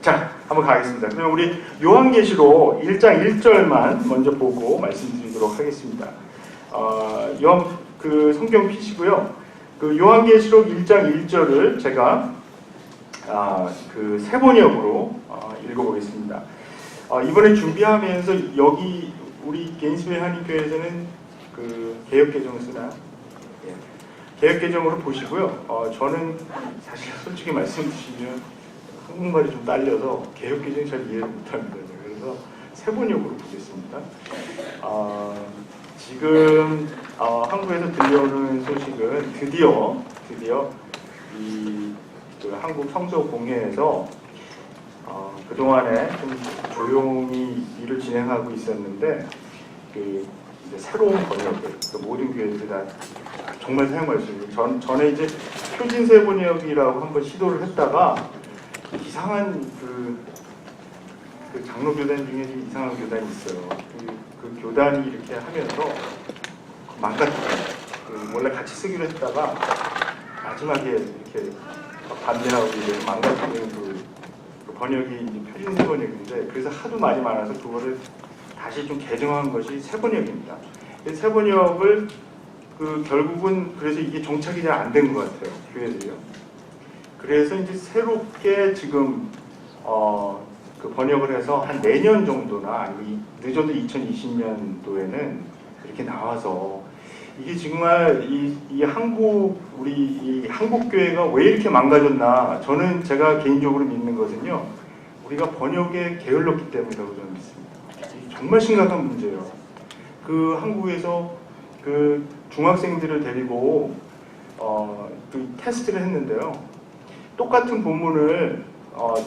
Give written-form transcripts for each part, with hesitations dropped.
자, 한번 가겠습니다. 그럼 우리 요한계시록 1장 1절만 먼저 보고 말씀드리도록 하겠습니다. 그 성경 피시고요. 그 요한계시록 1장 1절을 제가 그 세번역으로 읽어보겠습니다. 이번에 준비하면서 여기 우리 게인스웨이 한인교회에서는 그 개역개정을 쓰나요? 예. 개역개정으로 보시고요. 저는 사실 솔직히 말씀드리면 한국말이 좀 딸려서 개역개정이 잘 이해를 못합니다. 그래서 세번역으로 보겠습니다. 지금 한국에서 들려오는 소식은 드디어 그 한국 성서공회에서 그동안에 좀 조용히 일을 진행하고 있었는데 그 이제 새로운 번역을 그 모든 교회들이 다 정말 사용할 수 있는 전에 이제 표진세 번역이라고 한번 시도를 했다가 이상한 그 장로 교단 중에 이상한 교단이 있어요. 그 교단이 이렇게 하면서 망가뜨려요. 원래 같이 쓰기로 했다가 마지막에 이렇게 반대하고 이제 망가뜨리는 그 번역이 이제 표준세 번역인데, 그래서 하도 말이 많아서 그거를 다시 좀 개정한 것이 세 번역입니다. 세 번역을 결국은 그래서 이게 정착이 잘 안 된 것 같아요, 교회들이요. 그래서 이제 새롭게 지금 그 번역을 해서 한 내년 정도나 늦어도 2020년도에는 이렇게 나와서 이게 정말 이 한국 교회가 왜 이렇게 망가졌나, 저는 제가 개인적으로 믿는 것은요, 우리가 번역에 게을렀기 때문이라고 저는 믿습니다. 이게 정말 심각한 문제예요. 그 한국에서 그 중학생들을 데리고 그 테스트를 했는데요. 똑같은 본문을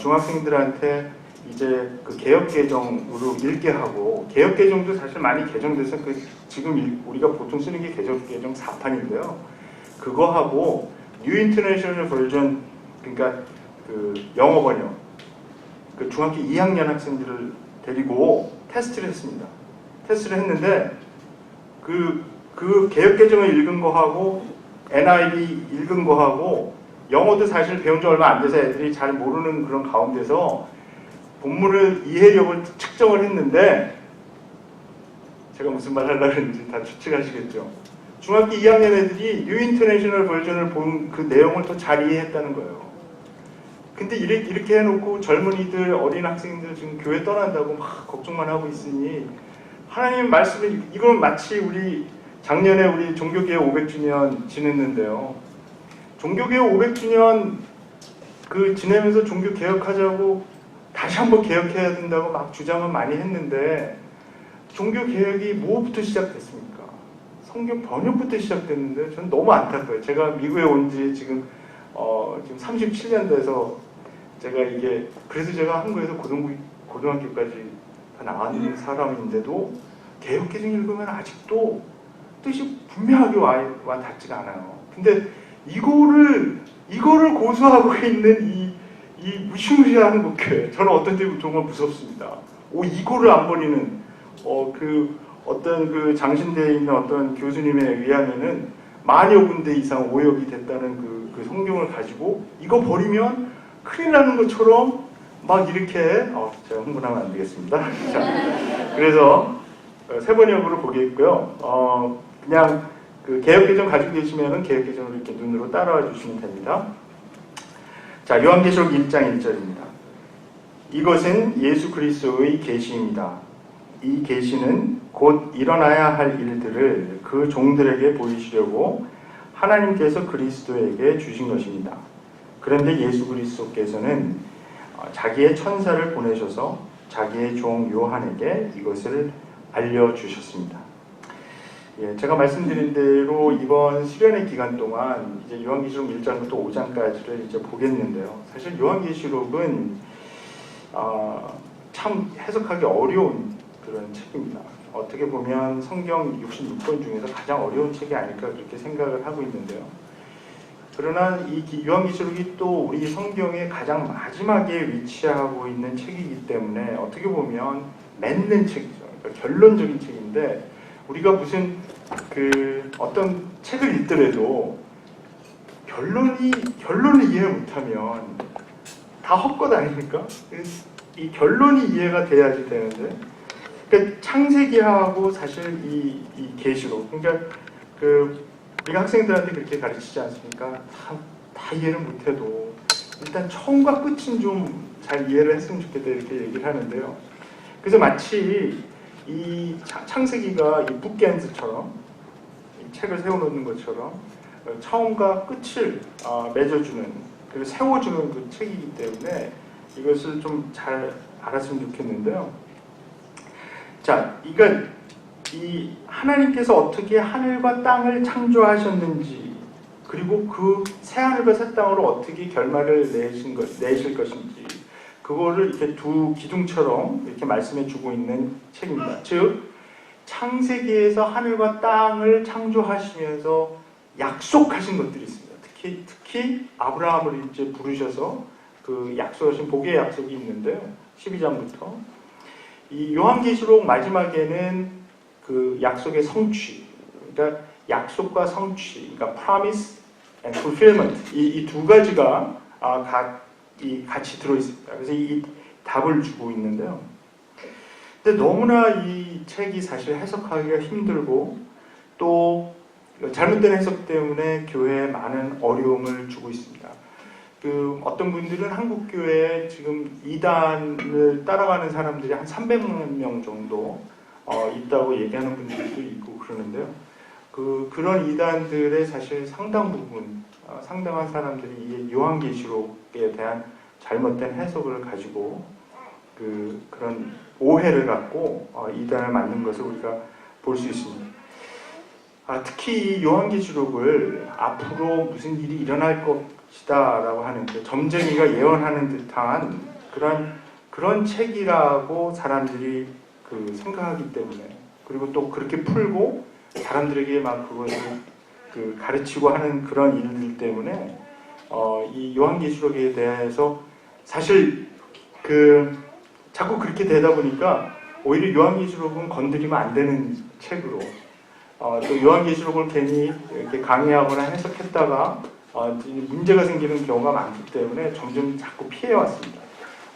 중학생들한테 이제 그 개역개정으로 읽게 하고, 개역개정도 사실 많이 개정돼서 지금 우리가 보통 쓰는 게 개역개정 4판인데요. 그거 하고 뉴 인터내셔널 버전, 그러니까 그 영어 번역, 그 중학교 2학년 학생들을 데리고 테스트를 했습니다. 테스트를 했는데 그 개역개정을 읽은 거하고 NIV 읽은 거하고, 영어도 사실 배운 지 얼마 안 돼서 애들이 잘 모르는 그런 가운데서 본문을 이해력을 측정을 했는데, 제가 무슨 말 하려고 했는지 다 추측하시겠죠. 중학교 2학년 애들이 뉴 인터내셔널 버전을 본 그 내용을 더 잘 이해했다는 거예요. 근데 이렇게 해놓고 젊은이들, 어린 학생들 지금 교회 떠난다고 막 걱정만 하고 있으니, 하나님 말씀을, 이건 마치 우리 작년에 우리 종교개혁 500주년 지냈는데요. 종교개혁 500주년 그 지내면서 종교 개혁하자고 다시 한번 개혁해야 된다고 막 주장을 많이 했는데, 종교 개혁이 뭐부터 시작됐습니까? 성경 번역부터 시작됐는데, 저는 너무 안타까워요. 제가 미국에 온 지 지금 37년 돼서 그래서 제가 한국에서 고등학교까지 다 나간 사람인데도 개혁개정 읽으면 아직도 뜻이 분명하게 와 닿지가 않아요. 근데 이거를 고수하고 있는 이 무시무시한 한국교회, 저는 어떤 때 정말 무섭습니다. 이거를 안 버리는 어떤 그 장신대에 있는 어떤 교수님에 의하면은 만여 군데 이상 오역이 됐다는 그 성경을 가지고 이거 버리면 큰일 나는 것처럼 막 이렇게 제가 흥분하면 안 되겠습니다. 자, 그래서 세 번역으로 보겠고요. 그냥 그 개역개정 가지고 계시면은 개역개정을 이렇게 눈으로 따라와 주시면 됩니다. 자, 요한계시록 1장 1절입니다. 이것은 예수 그리스도의 계시입니다. 이 계시는 곧 일어나야 할 일들을 그 종들에게 보이시려고 하나님께서 그리스도에게 주신 것입니다. 그런데 예수 그리스도께서는 자기의 천사를 보내셔서 자기의 종 요한에게 이것을 알려주셨습니다. 예, 제가 말씀드린 대로 이번 수련회 기간 동안 이제 요한계시록 1장부터 5장까지를 이제 보겠는데요. 사실 요한계시록은 참 해석하기 어려운 그런 책입니다. 어떻게 보면 성경 66권 중에서 가장 어려운 책이 아닐까 그렇게 생각을 하고 있는데요. 그러나 이 요한계시록이 또 우리 성경의 가장 마지막에 위치하고 있는 책이기 때문에 어떻게 보면 맺는 책이죠. 그러니까 결론적인 책인데, 우리가 무슨 어떤 책을 읽더라도 결론을 이해 못하면 다 헛것 아닙니까? 이 결론이 이해가 돼야지 되는데, 그러니까 창세기하고 사실 이 계시록, 그러니까 우리가 학생들한테 그렇게 가르치지 않습니까? 다 이해를 못해도 일단 처음과 끝은 좀 잘 이해를 했으면 좋겠다 이렇게 얘기를 하는데요. 그래서 마치 이 창세기가 이 북겐즈처럼 이 책을 세워놓는 것처럼 처음과 끝을 맺어주는, 그리고 세워주는 그 책이기 때문에 이것을 좀 잘 알았으면 좋겠는데요. 자, 그러니까 이 하나님께서 어떻게 하늘과 땅을 창조하셨는지, 그리고 그 새 하늘과 새 땅으로 어떻게 결말을 내실 것인지, 그거를 이렇게 두 기둥처럼 이렇게 말씀해 주고 있는 책입니다. 즉, 창세기에서 하늘과 땅을 창조하시면서 약속하신 것들이 있습니다. 특히 아브라함을 이제 부르셔서 그 약속하신 복의 약속이 있는데요. 12장부터 이 요한계시록 마지막에는 그 약속의 성취, 그러니까 약속과 성취, 그러니까 promise and fulfillment, 이 두 가지가 같이 들어 있습니다. 그래서 이 답을 주고 있는데요. 근데 너무나 이 책이 사실 해석하기가 힘들고 또 잘못된 해석 때문에 교회에 많은 어려움을 주고 있습니다. 어떤 분들은 한국 교회에 지금 이단을 따라가는 사람들이 한 300만 명 정도 있다고 얘기하는 분들도 있고 그러는데요. 그런 이단들의 사실 상당 부분, 상당한 사람들이 이 요한계시록에 대한 잘못된 해석을 가지고 그런 오해를 갖고 이단을 만든 것을 우리가 볼 수 있습니다. 특히 이 요한계시록을 앞으로 무슨 일이 일어날 것이다 라고 하는 점쟁이가 예언하는 듯한 그런 책이라고 사람들이 생각하기 때문에, 그리고 또 그렇게 풀고 사람들에게 막 그것을 가르치고 하는 그런 일들 때문에 이 요한계시록에 대해서 사실 자꾸 그렇게 되다 보니까 오히려 요한계시록은 건드리면 안 되는 책으로, 또 요한계시록을 괜히 이렇게 강의하거나 해석했다가 문제가 생기는 경우가 많기 때문에 점점 자꾸 피해왔습니다.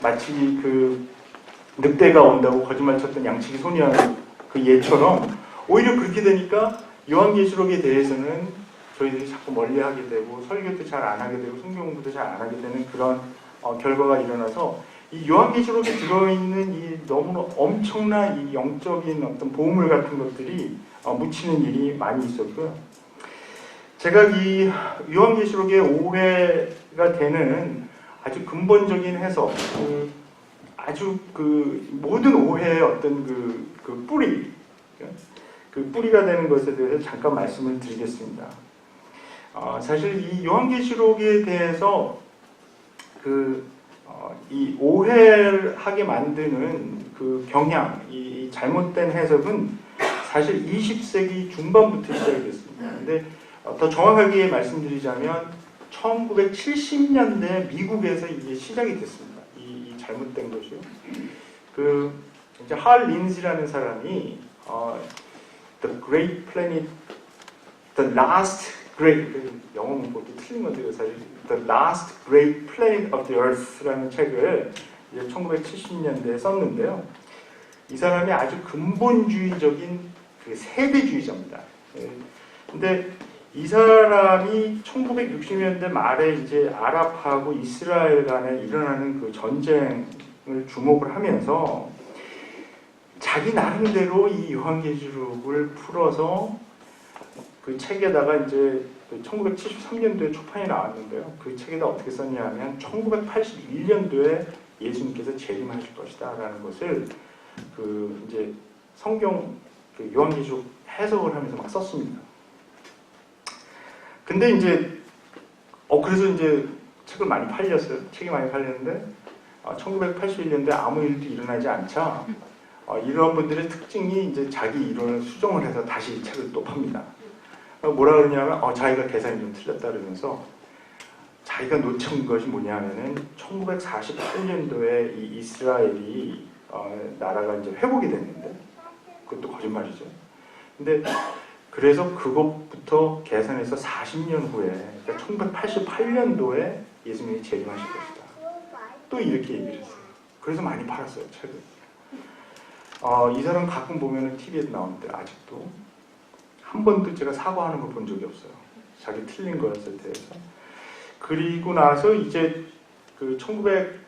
마치 늑대가 온다고 거짓말 쳤던 양치기 소년 그 예처럼 오히려 그렇게 되니까 요한계시록에 대해서는 저희들이 자꾸 멀리하게 되고 설교도 잘 안 하게 되고 성경 공부도 잘 안 하게 되는 그런 결과가 일어나서 이 요한계시록에 들어있는 이 너무 엄청난 이 영적인 어떤 보물 같은 것들이 묻히는 일이 많이 있었고요. 제가 이 요한계시록의 오해가 되는 아주 근본적인 해석, 아주 모든 오해의 어떤 뿌리, 뿌리가 되는 것에 대해서 잠깐 말씀을 드리겠습니다. 사실 이 요한계시록에 대해서 이 오해를 하게 만드는 경향, 이 잘못된 해석은 사실 20세기 중반부터 시작이 됐습니다. 근데 더 정확하게 말씀드리자면 1970년대 미국에서 이게 시작이 됐습니다. 이 잘못된 것이요. 이제 할 린지라는 사람이 The Great Planet, The Last Great, 영어 문법도 틀린 건데요, 사실 The Last Great Planet of the Earth라는 책을 이제 1970년대에 썼는데요. 이 사람이 아주 근본주의적인 세대주의자입니다. 근데 이 사람이 1960년대 말에 이제 아랍하고 이스라엘 간에 일어나는 전쟁을 주목을 하면서 자기 나름대로 이 요한계시록을 풀어서 그 책에다가 이제 1973년도에 초판이 나왔는데요. 그 책에다 어떻게 썼냐면 1981년도에 예수님께서 재림하실 것이다 라는 것을 이제 성경 요한계시록 해석을 하면서 막 썼습니다. 근데 이제 그래서 이제 책이 많이 팔렸는데 1981년도에 아무 일도 일어나지 않자 이런 분들의 특징이 이제 자기 이론을 수정을 해서 다시 책을 또 팝니다. 뭐라 그러냐면 자기가 계산이 좀 틀렸다 그러면서 자기가 놓친 것이 뭐냐면은 1948년도에 이 이스라엘이 나라가 이제 회복이 됐는데 그것도 거짓말이죠. 근데 그래서 그것부터 계산해서 40년 후에, 그러니까 1988년도에 예수님이 재림하실 것이다. 또 이렇게 얘기를 했어요. 그래서 많이 팔았어요, 책을. 이 사람 가끔 보면은 TV에 나오는데 아직도 한 번도 제가 사과하는 걸 본 적이 없어요. 자기 틀린 거였을 때에서. 그리고 나서 이제 그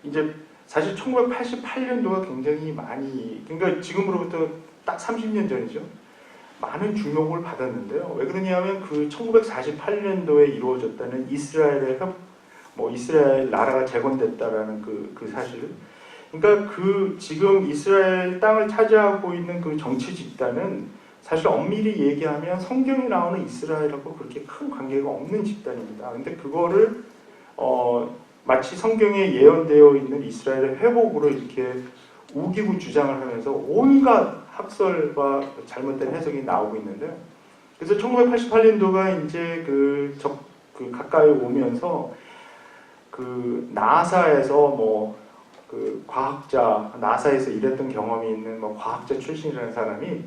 이제 사실 1988년도가 굉장히 많이, 그러니까 지금으로부터 딱 30년 전이죠. 많은 주목을 받았는데요. 왜 그러냐면 그 1948년도에 이루어졌다는 이스라엘 나라가 재건됐다라는 그 사실. 그러니까 그 지금 이스라엘 땅을 차지하고 있는 그 정치 집단은 사실 엄밀히 얘기하면 성경에 나오는 이스라엘하고 그렇게 큰 관계가 없는 집단입니다. 근데 그거를 마치 성경에 예언되어 있는 이스라엘의 회복으로 이렇게 우기고 주장을 하면서 온갖 학설과 잘못된 해석이 나오고 있는데요. 그래서 1988년도가 이제 그 가까이 오면서 그 나사에서 그 과학자, 나사에서 일했던 경험이 있는 과학자 출신이라는 사람이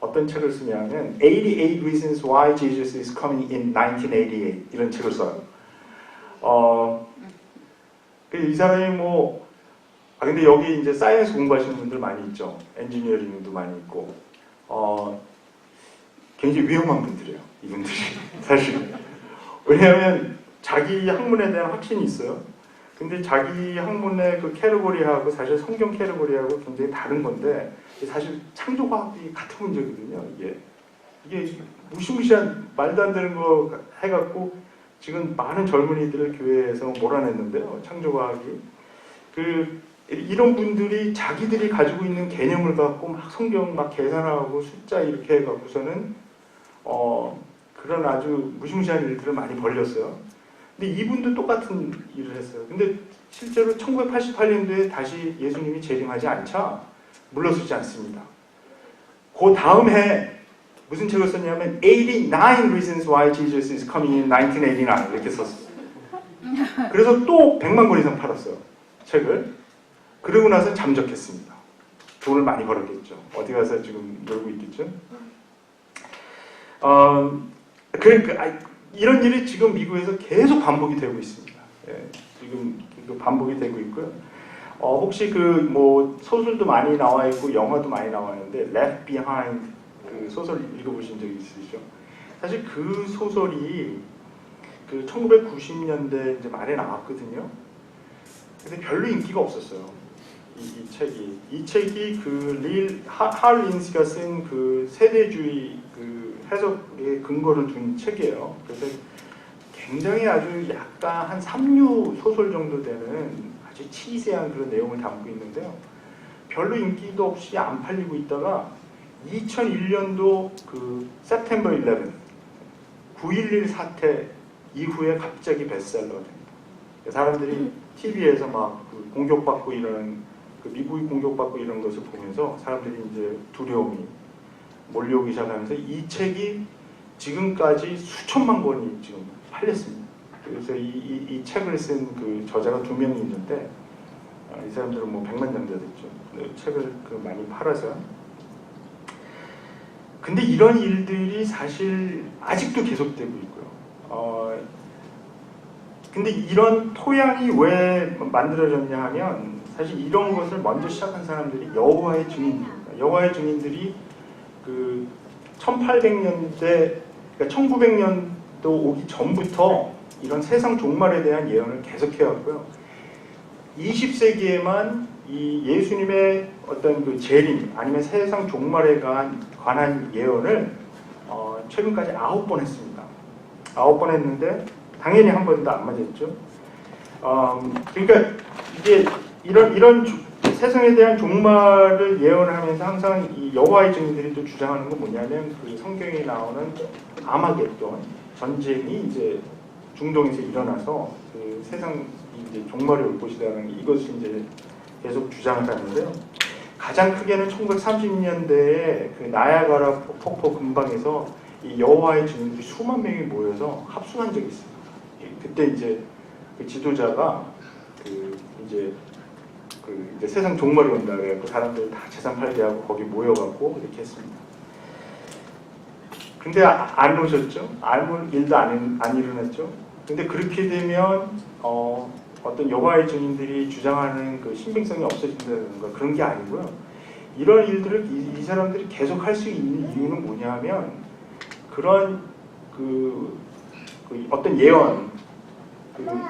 어떤 책을 쓰냐면 88 Reasons Why Jesus is Coming in 1988 이런 책을 써요. 이 사람이 근데 여기 이제 사이언스 공부하시는 분들 많이 있죠. 엔지니어링도 많이 있고, 굉장히 위험한 분들이에요. 이분들이 사실. 왜냐하면 자기 학문에 대한 확신이 있어요. 근데 자기 학문의 그 캐러고리하고 사실 성경 캐러고리하고 굉장히 다른 건데 사실 창조과학이 같은 문제거든요. 이게 무시무시한 말도 안 되는 거 해갖고 지금 많은 젊은이들을 교회에서 몰아냈는데요. 창조과학이 이런 분들이 자기들이 가지고 있는 개념을 갖고 막 성경 막 계산하고 숫자 이렇게 해갖고서는 그런 아주 무시무시한 일들을 많이 벌렸어요. 근데 이분도 똑같은 일을 했어요. 근데 실제로 1988년도에 다시 예수님이 재림하지 않자 물러서지 않습니다. 그 다음 해 무슨 책을 썼냐면 89 Reasons Why Jesus is Coming in 1989 이렇게 썼어요. 그래서 또 100만 권 이상 팔았어요. 책을. 그러고 나서 잠적했습니다. 돈을 많이 벌었겠죠. 어디 가서 지금 놀고 있겠죠. 이런 일이 지금 미국에서 계속 반복이 되고 있습니다. 예, 지금 반복이 되고 있고요. 혹시 소설도 많이 나와 있고 영화도 많이 나와 있는데 Left Behind 그 소설 읽어보신 적 있으시죠? 사실 그 소설이 1990년대 이제 말에 나왔거든요. 근데 별로 인기가 없었어요. 이 책이 할 린스가 쓴 그 세대주의 그 해석에 근거를 둔 책이에요. 그래서 굉장히 아주 약간 한 3류 소설 정도 되는 아주 치세한 그런 내용을 담고 있는데요. 별로 인기도 없이 안 팔리고 있다가 2001년도 그 September 11, 9.11 사태 이후에 갑자기 베스트셀러가 됩니다. 사람들이 TV에서 막 공격받고 이런 미국이 공격받고 이런 것을 보면서 사람들이 이제 두려움이 몰려오기 시작하면서 이 책이 지금까지 수천만 권이 지금 팔렸습니다. 그래서 이 책을 쓴 그 저자가 2명이 있는데 이 사람들은 100만 장자 됐죠. 책을 많이 팔아서. 근데 이런 일들이 사실 아직도 계속되고 있고요. 근데 이런 토양이 왜 만들어졌냐 하면 사실 이런 것을 먼저 시작한 사람들이 여호와의 증인들입니다. 여호와의 증인들이 1800년대, 그러니까 1900년도 오기 전부터 이런 세상 종말에 대한 예언을 계속해왔고요. 20세기에만 이 예수님의 어떤 재림 아니면 세상 종말에 관한 예언을 최근까지 9번 했습니다. 9번 했는데 당연히 한 번도 안 맞았죠. 그러니까 이게 이런 세상에 대한 종말을 예언하면서 항상 이 여호와의 증인들이 또 주장하는 건 뭐냐면 성경에 나오는 아마겟돈 전쟁이 이제 중동에서 일어나서 세상 이제 종말이 올 것이라는 이것을 이제 계속 주장을 하는데요. 가장 크게는 1930년대에 나야가라 폭포 근방에서 이 여호와의 증인들이 수만 명이 모여서 합숙한 적이 있습니다. 그때 이제 지도자가 이제 세상 종말이 온다 그래갖고 사람들 다 재산 팔기하고 거기 모여갖고 이렇게 했습니다. 근데 안 오셨죠? 아무 일도 안 일어났죠? 근데 그렇게 되면 어떤 여호와의 증인들이 주장하는 그 신빙성이 없어진다든가 그런 게 아니고요. 이런 일들을 이 사람들이 계속 할 수 있는 이유는 뭐냐면 그런 그 어떤 예언,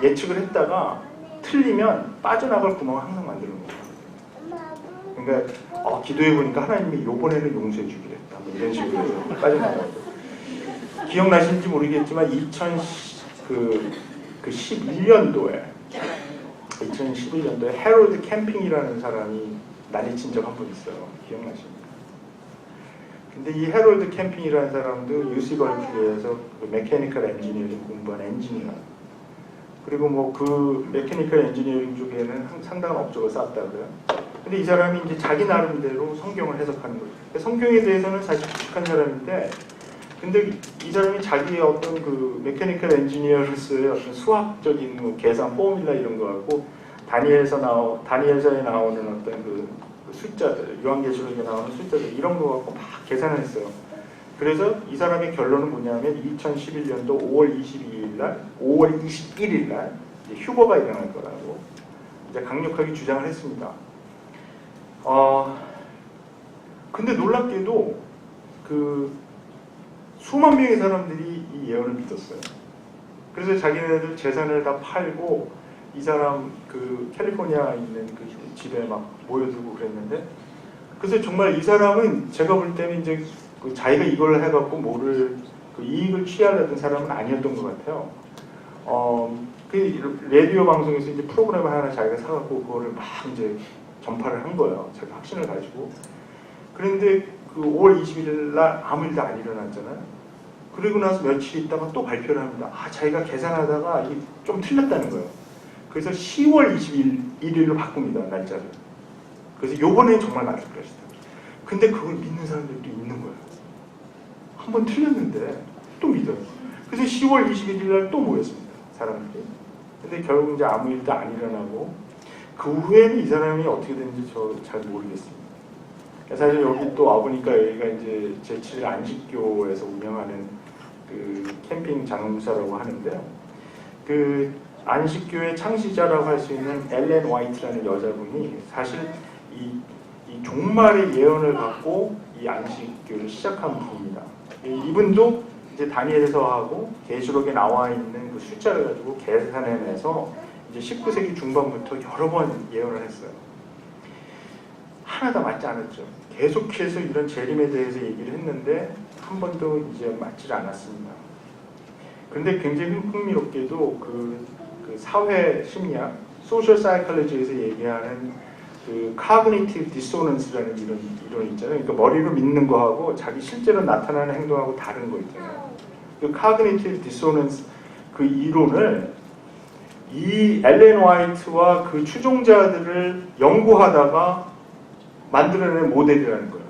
예측을 했다가 틀리면 빠져나갈 구멍을 항상 만드는 거예요. 그러니까 기도해보니까 하나님이 요번에는 용서해 주기로 했다. 뭐 이런 식으로 해서 빠져나가고. 기억나시는지 모르겠지만 2011년도에 해롤드 캠핑이라는 사람이 난리친 적 한 번 있어요. 기억나십니까? 근데 이 해롤드 캠핑이라는 사람도 UC 버클리에서 그 메케니컬 엔지니어링 공부한 엔지니어. 그리고 뭐 그 메케니컬 엔지니어링 쪽에는 상당한 업적을 쌓았다고요. 근데 이 사람이 이제 자기 나름대로 성경을 해석하는 거죠. 성경에 대해서는 사실 부족한 사람인데, 근데 이 사람이 자기의 어떤 그 메케니컬 엔지니어로서의 어떤 수학적인 뭐 계산 포뮬라 이런 거 갖고 다니엘서에 나오는 어떤 그 숫자들, 요한계시록에 나오는 숫자들 이런 거 갖고 막 계산을 했어요. 그래서 이 사람의 결론은 뭐냐면 2011년도 5월 21일 날 휴거가 일어날 거라고 이제 강력하게 주장을 했습니다. 근데 놀랍게도 그 수만 명의 사람들이 이 예언을 믿었어요. 그래서 자기네들 재산을 다 팔고 이 사람 그 캘리포니아에 있는 그 집에 막 모여들고 그랬는데, 그래서 정말 이 사람은 제가 볼 때는 이제 그 자기가 이걸 해갖고 뭐를 그 이익을 취하려던 사람은 아니었던 것 같아요. 그 라디오 방송에서 이제 프로그램을 하나 자기가 사갖고 그거를 막 이제 전파를 한 거예요. 자기 확신을 가지고. 그런데 그 5월 21일 날 아무 일도 안 일어났잖아요. 그리고 나서 며칠 있다가 또 발표를 합니다. 자기가 계산하다가 이게 좀 틀렸다는 거예요. 그래서 10월 21일로 바꿉니다, 날짜를. 그래서 요번엔 정말 맞을 것이다. 근데 그걸 믿는 사람들도 있는 거예요. 한 번 틀렸는데 또 믿어요. 그래서 10월 21일 날 또 모였습니다, 사람들이. 근데 결국 이제 아무 일도 안 일어나고, 그 후에는 이 사람이 어떻게 됐는지 저 잘 모르겠습니다. 사실 여기 또 와보니까 여기가 이제 제7 안식교에서 운영하는 그 캠핑 장사라고 하는데요. 그 안식교의 창시자라고 할 수 있는 엘렌 화이트라는 여자분이 사실 이 종말의 예언을 갖고 이 안식교를 시작한 분입니다. 이분도 이제 다니엘에서 하고 계시록에 나와 있는 그 숫자를 가지고 계산해내서 이제 19세기 중반부터 여러 번 예언을 했어요. 하나 다 맞지 않았죠. 계속해서 이런 재림에 대해서 얘기를 했는데 한 번도 이제 맞지 않았습니다. 그런데 굉장히 흥미롭게도 그 사회 심리학, 소셜 사이콜로지에서 얘기하는 그 cognitive dissonance라는 이론이 있잖아요. 그러니까 머리로 믿는 거하고 자기 실제로 나타나는 행동하고 다른 거 있잖아요. 그 cognitive dissonance 그 이론을 이 엘렌 화이트와 그 추종자들을 연구하다가 만들어낸 모델이라는 거예요.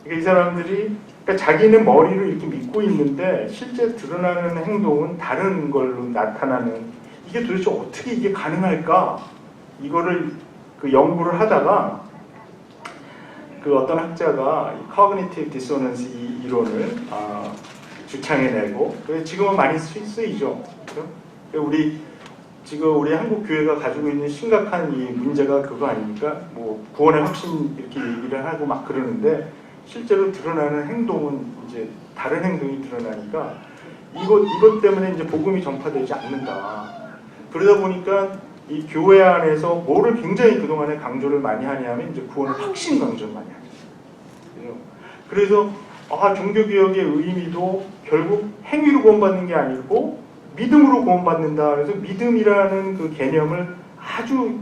그러니까 이 사람들이 그러니까 자기는 머리로 이렇게 믿고 있는데 실제 드러나는 행동은 다른 걸로 나타나는, 이게 도대체 어떻게 이게 가능할까? 이거를 그 연구를 하다가 그 어떤 학자가 이 cognitive dissonance 이 이론을 주창해내고, 지금은 많이 쓰이죠. 그렇죠? 우리 한국 교회가 가지고 있는 심각한 이 문제가 그거 아닙니까? 뭐 구원의 확신 이렇게 얘기를 하고 막 그러는데 실제로 드러나는 행동은 이제 다른 행동이 드러나니까 이것 때문에 이제 복음이 전파되지 않는다. 그러다 보니까 이 교회 안에서 뭐를 굉장히 그동안에 강조를 많이 하냐면 이제 구원의 확신 강조를 많이 하죠. 그래서 종교개혁의 의미도 결국 행위로 구원받는 게 아니고 믿음으로 구원받는다. 그래서 믿음이라는 그 개념을 아주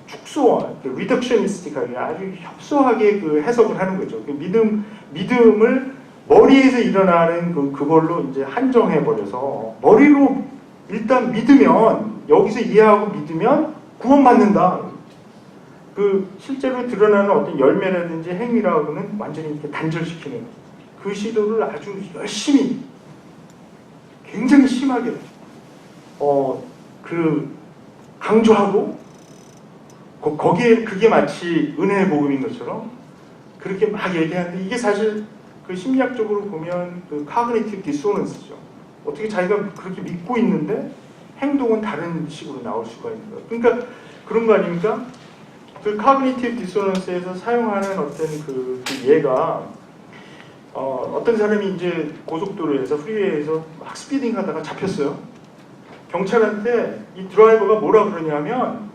축소한, 리덕셔니스틱하게 아주 협소하게 그 해석을 하는 거죠. 그 믿음을 머리에서 일어나는 그걸로 이제 한정해 버려서 머리로 일단 믿으면, 여기서 이해하고 믿으면 구원받는다. 그 실제로 드러나는 어떤 열매라든지 행위라고는 완전히 이렇게 단절시키는 그 시도를 아주 열심히, 굉장히 심하게 강조하고, 거기에 그게 마치 은혜의 복음인 것처럼 그렇게 막 얘기하는데, 이게 사실 그 심리학적으로 보면 그 cognitive dissonance죠. 어떻게 자기가 그렇게 믿고 있는데 행동은 다른 식으로 나올 수가 있는 거예요. 그러니까 그런 거 아닙니까? 그 cognitive dissonance에서 사용하는 어떤 그 예가 어떤 사람이 이제 고속도로에서 프리웨이에서 막 스피딩 하다가 잡혔어요. 경찰한테 이 드라이버가 뭐라 그러냐면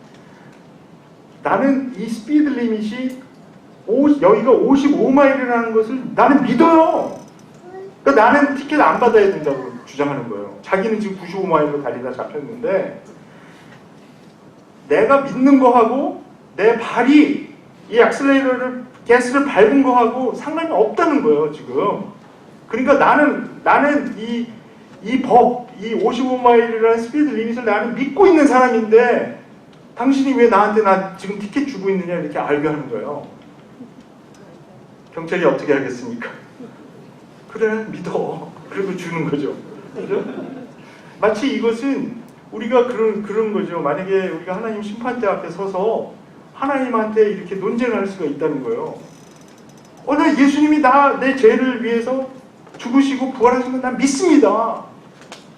나는 이 스피드 리밋이 여기가 55마일이라는 것을 나는 믿어요. 그러니까 나는 티켓 안 받아야 된다고 주장하는 거예요. 자기는 지금 95마일로 달리다 잡혔는데 내가 믿는 거하고 내 발이 이 액셀레이터를 가스를 밟은 거하고 상관이 없다는 거예요, 지금. 그러니까 나는 이 55마일이라는 스피드 리밋을 나는 믿고 있는 사람인데 당신이 왜 나한테 나 지금 티켓 주고 있느냐 이렇게 알게 하는 거예요. 경찰이 어떻게 하겠습니까? 그래, 믿어. 그리고 주는 거죠. 그죠? 마치 이것은 우리가 그런 거죠. 만약에 우리가 하나님 심판대 앞에 서서 하나님한테 이렇게 논쟁을 할 수가 있다는 거예요. 나 예수님이 내 죄를 위해서 죽으시고 부활하신 건 난 믿습니다.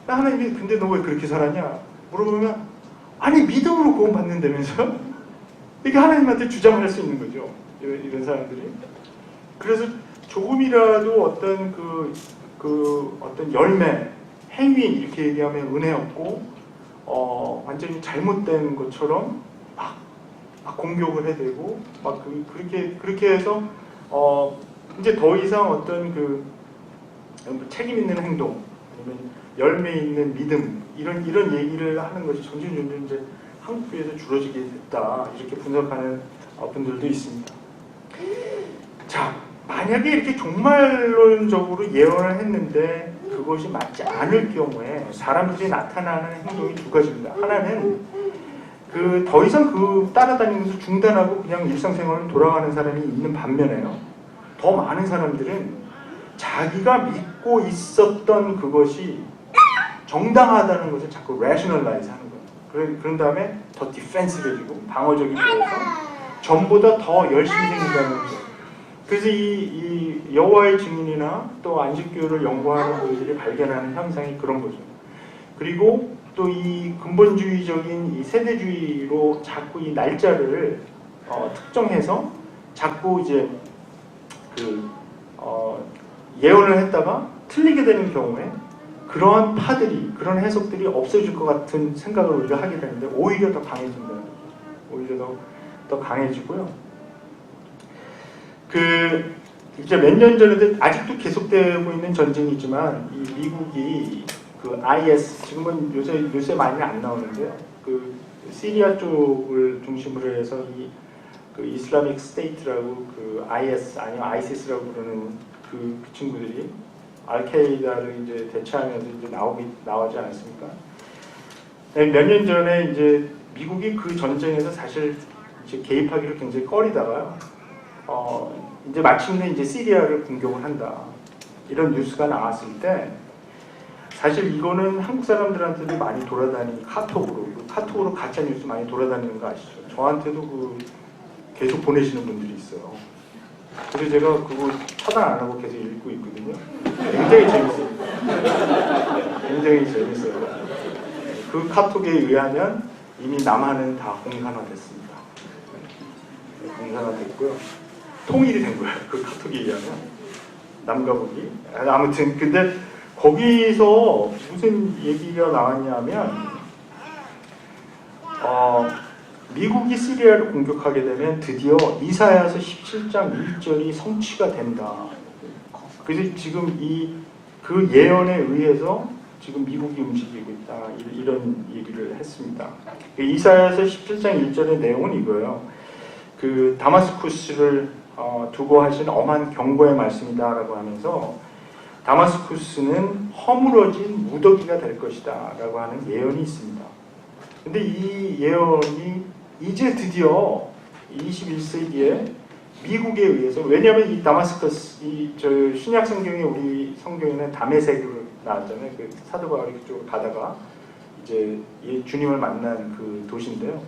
하나님이 근데 너 왜 그렇게 살았냐? 물어보면 아니 믿음으로 구원받는다면서요? 이게 하나님한테 주장할 수 있는 거죠. 이런 사람들이. 그래서 조금이라도 어떤 어떤 열매, 행위 이렇게 얘기하면 은혜 없고 완전히 잘못된 것처럼 막 공격을 해대고 막 그렇게 해서 이제 더 이상 어떤 책임 있는 행동 아니면 열매 있는 믿음 이런 얘기를 하는 것이 점점 이제 한국교회에서 줄어지게 됐다 이렇게 분석하는 분들도 있습니다. 자, 만약에 이렇게 종말론적으로 예언을 했는데 그것이 맞지 않을 경우에 사람들이 나타나는 행동이 두 가지입니다. 하나는 더 이상 따라다니면서 중단하고 그냥 일상생활을 돌아가는 사람이 있는 반면에요. 더 많은 사람들은 자기가 믿고 있었던 그것이 정당하다는 것을 자꾸 rationalize 하는 거예요. 그런 다음에 더 디펜시브해지고 방어적이 되어서 전보다 더 열심히 생긴다는 거죠. 그래서 이 여호와의 증인이나 또 안식교를 연구하는 분들이 발견하는 현상이 그런 거죠. 그리고 또 이 근본주의적인 이 세대주의로 자꾸 이 날짜를 특정해서 자꾸 이제 예언을 했다가 틀리게 되는 경우에 그러한 그런 해석들이 없어질 것 같은 생각을 우리가 하게 되는데 오히려 더 강해진다. 오히려 더 강해지고요. 이제 몇 년 전에도 아직도 계속되고 있는 전쟁이지만 이 미국이 IS 지금은 요새 많이 안 나오는데요. 시리아 쪽을 중심으로 해서 이슬라믹 스테이트라고 IS 아니면 아이시스라고 부르는 그 친구들이 알카이다를 이제 대체하면서 이제 나오지 않았습니까? 몇 년 전에 이제 미국이 그 전쟁에서 사실 이제 개입하기를 굉장히 꺼리다가요. 이제 마침내 이제 시리아를 공격을 한다. 이런 뉴스가 나왔을 때 사실 이거는 한국 사람들한테도 많이 돌아다니는 카톡으로 가짜 뉴스 많이 돌아다니는 거 아시죠? 저한테도 계속 보내시는 분들이 있어요. 그래서 제가 그거 차단 안 하고 계속 읽고 있거든요. 굉장히 재밌어요. 굉장히 재밌어요. 그 카톡에 의하면 이미 남한은 다 공산화됐습니다. 공산화됐고요. 통일이 된 거예요. 그 카톡에 의하면. 남과 북이. 아무튼 근데 거기서 무슨 얘기가 나왔냐면 미국이 시리아를 공격하게 되면 드디어 이사야서 17장 1절이 성취가 된다. 그래서 지금 그 예언에 의해서 지금 미국이 움직이고 있다. 이런 얘기를 했습니다. 이사야서 17장 1절의 내용은 이거예요. 다마스쿠스를 두고 하신 엄한 경고의 말씀이다라고 하면서 다마스쿠스는 허물어진 무더기가 될 것이다 라고 하는 예언이 있습니다. 근데 이 예언이 이제 드디어 21세기에 미국에 의해서, 왜냐하면 이 다마스커스, 신약 성경에 우리 성경에는 다메섹으로 나왔잖아요. 사도 바울이 그쪽으로 가다가 이제 주님을 만난 그 도시인데요.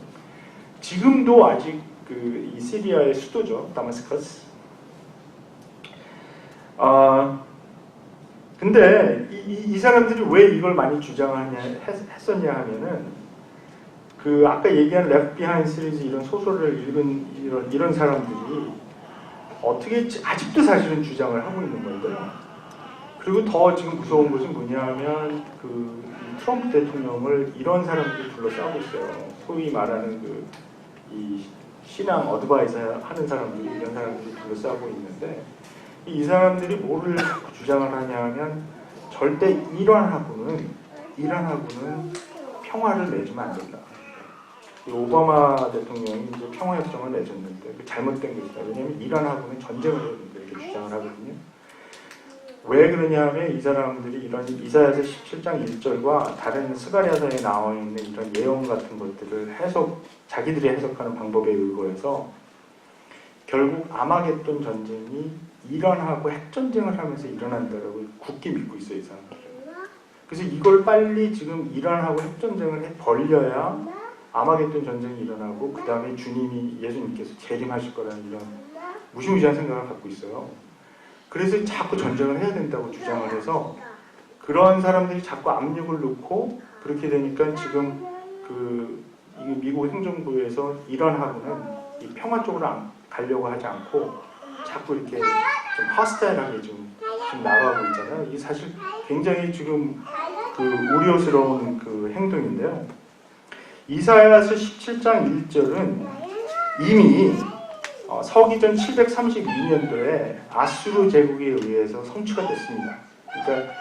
지금도 아직 이 시리아의 수도죠, 다마스커스. 근데 이 사람들이 왜 이걸 많이 했었냐 하면은 그 아까 얘기한 Left Behind 시리즈 이런 소설을 읽은 이런 사람들이 어떻게 아직도 사실은 주장을 하고 있는 건데요. 그리고 더 지금 무서운 것은 뭐냐면 그 트럼프 대통령을 이런 사람들이 둘러싸고 있어요. 소위 말하는 이 신앙 어드바이저 하는 사람들이 이런 사람들이 둘러싸고 있는데 이 사람들이 뭐를 주장을 하냐면 절대 이란하고는 평화를 맺으면 안 된다. 오바마 대통령이 이제 평화협정을 맺었는데 잘못된 것이다. 왜냐하면 이란하고는 전쟁을 해야 된다 이렇게 주장을 하거든요. 왜 그러냐면 이 사람들이 이런 이사야서 17장 1절과 다른 스가랴서에 나와 있는 이런 예언 같은 것들을 자기들이 해석하는 방법에 의거해서 결국 아마겟돈 전쟁이 이란하고 핵전쟁을 하면서 일어난다라고 굳게 믿고 있어요, 이 사람들은. 그래서 이걸 빨리 지금 이란하고 핵전쟁을 벌려야 아마겟돈 전쟁이 일어나고 그 다음에 예수님께서 재림하실 거라는 이런 무시무시한 생각을 갖고 있어요. 그래서 자꾸 전쟁을 해야 된다고 주장을 해서 그런 사람들이 자꾸 압력을 넣고 그렇게 되니까 지금 미국 행정부에서 이란하고는 이 평화 쪽으로 가려고 하지 않고 자꾸 이렇게 좀 허스타일하게 좀 나가고 있잖아요. 이게 사실 굉장히 지금 우려스러운 행동인데요. 이사야서 17장 1절은 이미 서기전 732년도에 아수르 제국에 의해서 성취가 됐습니다. 그러니까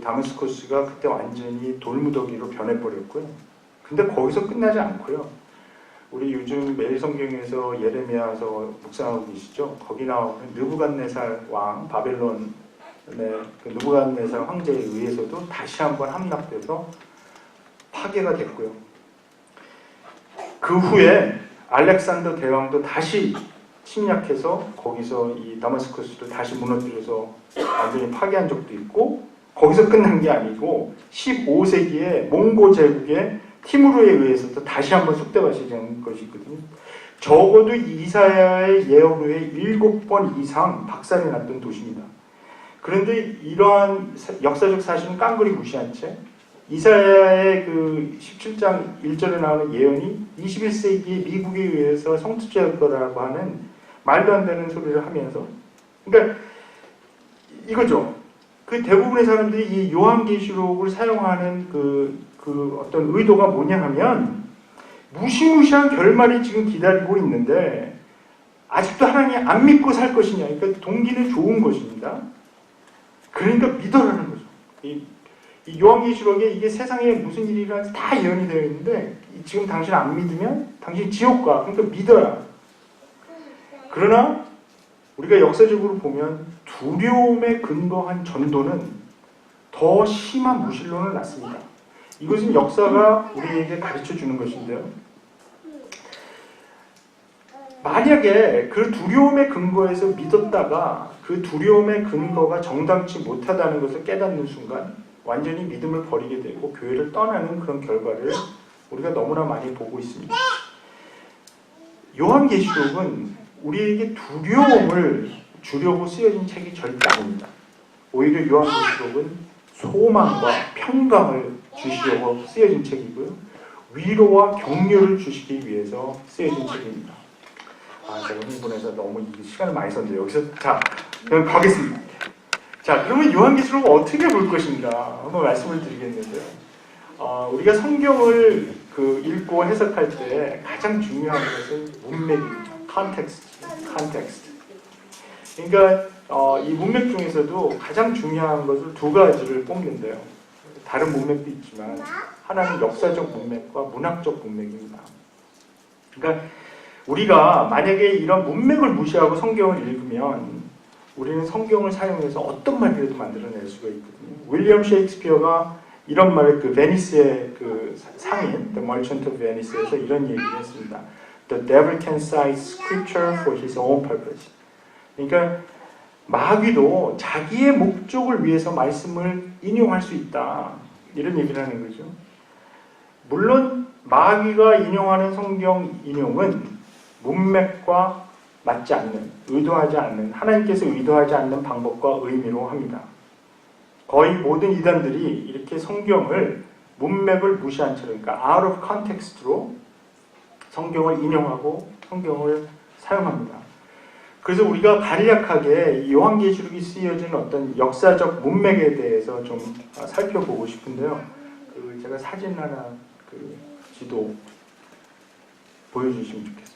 다메스코스가 그때 완전히 돌무더기로 변해버렸고요. 근데 거기서 끝나지 않고요. 우리 요즘 매일 성경에서 예레미야서 묵상하고 계시죠? 거기 나오는 느부갓네살 왕 바벨론의 느부갓네살 황제에 의해서도 다시 한번 함락돼서 파괴가 됐고요. 그 후에 알렉산더 대왕도 다시 침략해서 거기서 이 다마스커스를 다시 무너뜨려서 완전히 파괴한 적도 있고 거기서 끝난 게 아니고 15세기에 몽고 제국의 티무르에 의해서도 다시 한번 쑥대밭이 된 것이 있거든요. 적어도 이사야의 예언 후에 7번 이상 박살이 났던 도시입니다. 그런데 이러한 역사적 사실은 깡그리 무시한 채 이사야의 17장 1절에 나오는 예언이 21세기에 미국에 의해서 성취될 거라고 하는 말도 안 되는 소리를 하면서 그러니까 이거죠. 대부분의 사람들이 이 요한계시록을 사용하는 어떤 의도가 뭐냐 하면 무시무시한 결말이 지금 기다리고 있는데 아직도 하나님 안 믿고 살 것이냐. 그러니까 동기는 좋은 것입니다. 그러니까 믿어라는 거죠. 이 요한계시록에 이게 세상에 무슨 일이 일어나는지 다 예언이 되어 있는데 지금 당신 안 믿으면 당신 지옥 가. 그러니까 믿어라. 그러나 우리가 역사적으로 보면 두려움에 근거한 전도는 더 심한 무신론을 낳습니다. 이것은 역사가 우리에게 가르쳐 주는 것인데요. 만약에 그 두려움의 근거에서 믿었다가 그 두려움의 근거가 정당치 못하다는 것을 깨닫는 순간 완전히 믿음을 버리게 되고 교회를 떠나는 그런 결과를 우리가 너무나 많이 보고 있습니다. 요한계시록은 우리에게 두려움을 주려고 쓰여진 책이 절대 아닙니다. 오히려 요한계시록은 소망과 평강을 주시려고 쓰여진 책이고요. 위로와 격려를 주시기 위해서 쓰여진 책입니다. 제가 흥분해서 너무 시간을 많이 썼는데 여기서 그럼 가겠습니다. 그러면 요한계시록을 어떻게 볼 것인가 한번 말씀을 드리겠는데요. 우리가 성경을 읽고 해석할 때 가장 중요한 것은 문맥입니다. 컨텍스트. 그러니까 이 문맥 중에서도 가장 중요한 것을 두 가지를 뽑는데요. 다른 문맥도 있지만 하나는 역사적 문맥과 문학적 문맥입니다. 그러니까 우리가 만약에 이런 문맥을 무시하고 성경을 읽으면 우리는 성경을 사용해서 어떤 말이라도 만들어낼 수가 있거든요. 윌리엄 셰익스피어가 이런 말을 베니스의 상인, The Merchant of Venice에서 이런 얘기를 했습니다. The devil can cite scripture for his own purpose. 그러니까 마귀도 자기의 목적을 위해서 말씀을 인용할 수 있다. 이런 얘기를 하는 거죠. 물론 마귀가 인용하는 성경 인용은 문맥과 맞지 않는, 의도하지 않는, 하나님께서 의도하지 않는 방법과 의미로 합니다. 거의 모든 이단들이 이렇게 성경을 문맥을 무시한 채로, 그러니까 out of context로 성경을 인용하고 성경을 사용합니다. 그래서 우리가 간략하게 이 요한계시록이 쓰여진 어떤 역사적 문맥에 대해서 좀 살펴보고 싶은데요. 제가 사진 하나 지도 보여주시면 좋겠습니다.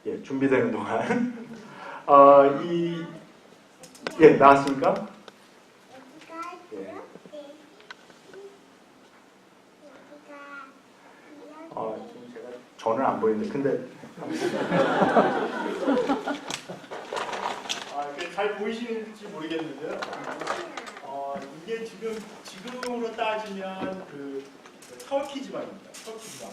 예, 준비되는 동안 예, 나왔습니까? 예. 지금 제가 저는 안 보이는데, 근데 잘 보이시는지 모르겠는데요. 이게 지금으로 따지면 터키 지방입니다. 터키 지방.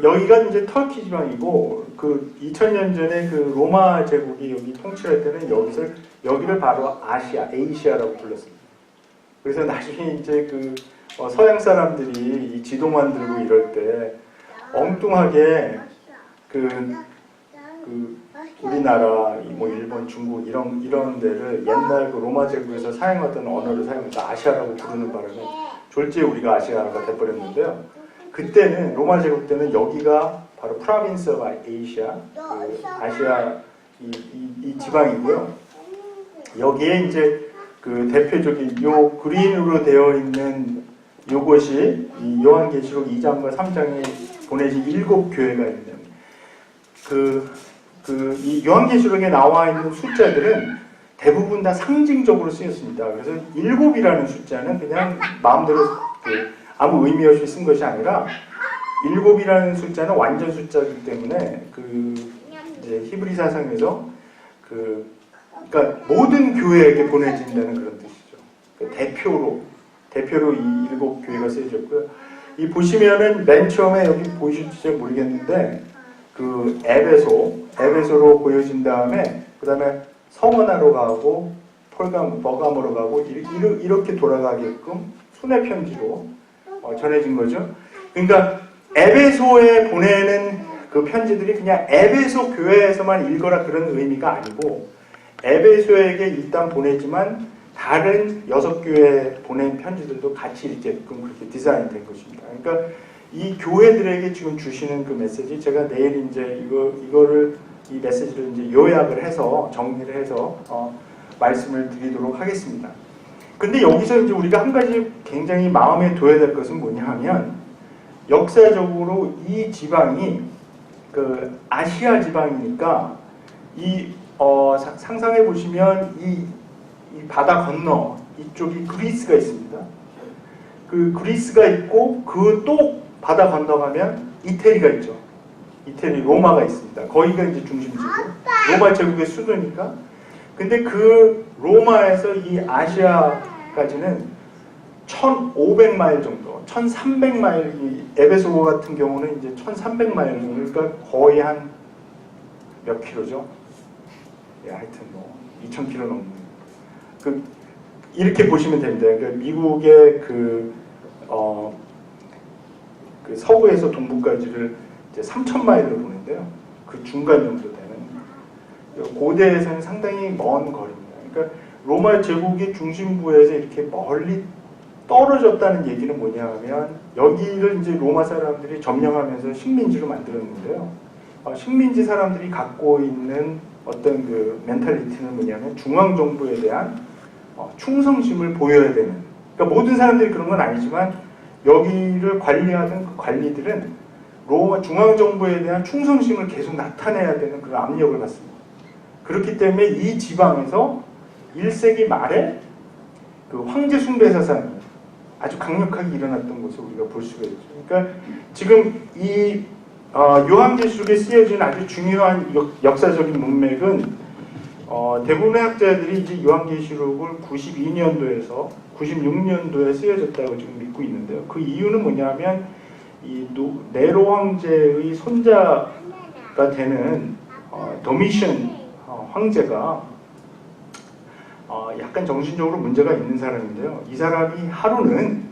여기가 이제 터키 지방이고, 2000년 전에 로마 제국이 여기 통치할 때는 여기를 바로 에이시아라고 불렀습니다. 그래서 나중에 이제 서양 사람들이 이 지도만 들고 이럴 때 엉뚱하게 우리나라, 일본, 중국 이런 데를 옛날 로마 제국에서 사용하던 언어를 사용해서 아시아라고 부르는 바람에 졸지에 우리가 아시아가 돼버렸는데요. 그때는 로마 제국 때는 여기가 바로 프로빈스 오브 에이시아, 아시아 이 지방이고요. 여기에 이제 대표적인 요 그린으로 되어 있는 요것이 이 요한계시록 2장과 3장에 보내진 7교회가 있는데, 이 요한계시록에 나와 있는 숫자들은 대부분 다 상징적으로 쓰였습니다. 그래서 7이라는 숫자는 그냥 마음대로 아무 의미 없이 쓴 것이 아니라 7이라는 숫자는 완전 숫자이기 때문에 이제 히브리 사상에서 그러니까 모든 교회에게 보내진다는 그런 뜻이죠. 대표로 이 7교회가 쓰여졌고요. 이 보시면은 맨 처음에 여기 보이실지 잘 모르겠는데 에베소로 보여진 다음에 그 다음에 서머나로 가고 버가모로 가고 이렇게 돌아가게끔 손의 편지로 전해진 거죠. 그러니까 에베소에 보내는 그 편지들이 그냥 에베소 교회에서만 읽어라 그런 의미가 아니고, 에베소에게 일단 보내지만 다른 6교회에 보낸 편지들도 같이 읽게끔 그렇게 디자인된 것입니다. 그러니까 이 교회들에게 지금 주시는 그 메시지, 제가 내일 이제 이 메시지를 이제 요약을 해서 정리를 해서 말씀을 드리도록 하겠습니다. 근데 여기서 이제 우리가 한 가지 굉장히 마음에 둬야 될 것은 뭐냐 하면, 역사적으로 이 지방이 아시아 지방이니까 상상해 보시면 이 바다 건너 이쪽이 그리스가 있습니다. 그리스가 있고 또 바다 건너가면 이태리가 있죠. 이태리 로마가 있습니다. 거기가 이제 중심지고 로마 제국의 수도니까. 근데 로마에서 이 아시아까지는 1,500마일 정도, 1,300마일, 이 에베소 같은 경우는 이제 1,300마일, 그러니까 거의 한 몇 킬로죠? 예, 하여튼 2,000킬로 넘는. 이렇게 보시면 됩니다. 그러니까 미국의 서부에서 동부까지를 이제 3,000마일로 보는데요. 그 중간 정도 되는. 고대에서는 상당히 먼 거리입니다. 그러니까 로마 제국의 중심부에서 이렇게 멀리 떨어졌다는 얘기는 뭐냐 하면, 여기를 이제 로마 사람들이 점령하면서 식민지로 만들었는데요. 식민지 사람들이 갖고 있는 어떤 멘탈리티는 뭐냐면 중앙정부에 대한 충성심을 보여야 되는. 그러니까 모든 사람들이 그런 건 아니지만 여기를 관리하던 그 관리들은 로마 중앙정부에 대한 충성심을 계속 나타내야 되는 그런 압력을 받습니다. 그렇기 때문에 이 지방에서 1세기 말에 황제 숭배 사상이 아주 강력하게 일어났던 것을 우리가 볼 수가 있죠. 그러니까 지금 이 요한계시록에 쓰여진 아주 중요한 역사적인 문맥은 대부분의 학자들이 이제 요한계시록을 92년도에서 96년도에 쓰여졌다고 지금 믿고 있는데요. 그 이유는 뭐냐면 이 네로 황제의 손자가 되는 도미션 황제가 약간 정신적으로 문제가 있는 사람인데요. 이 사람이 하루는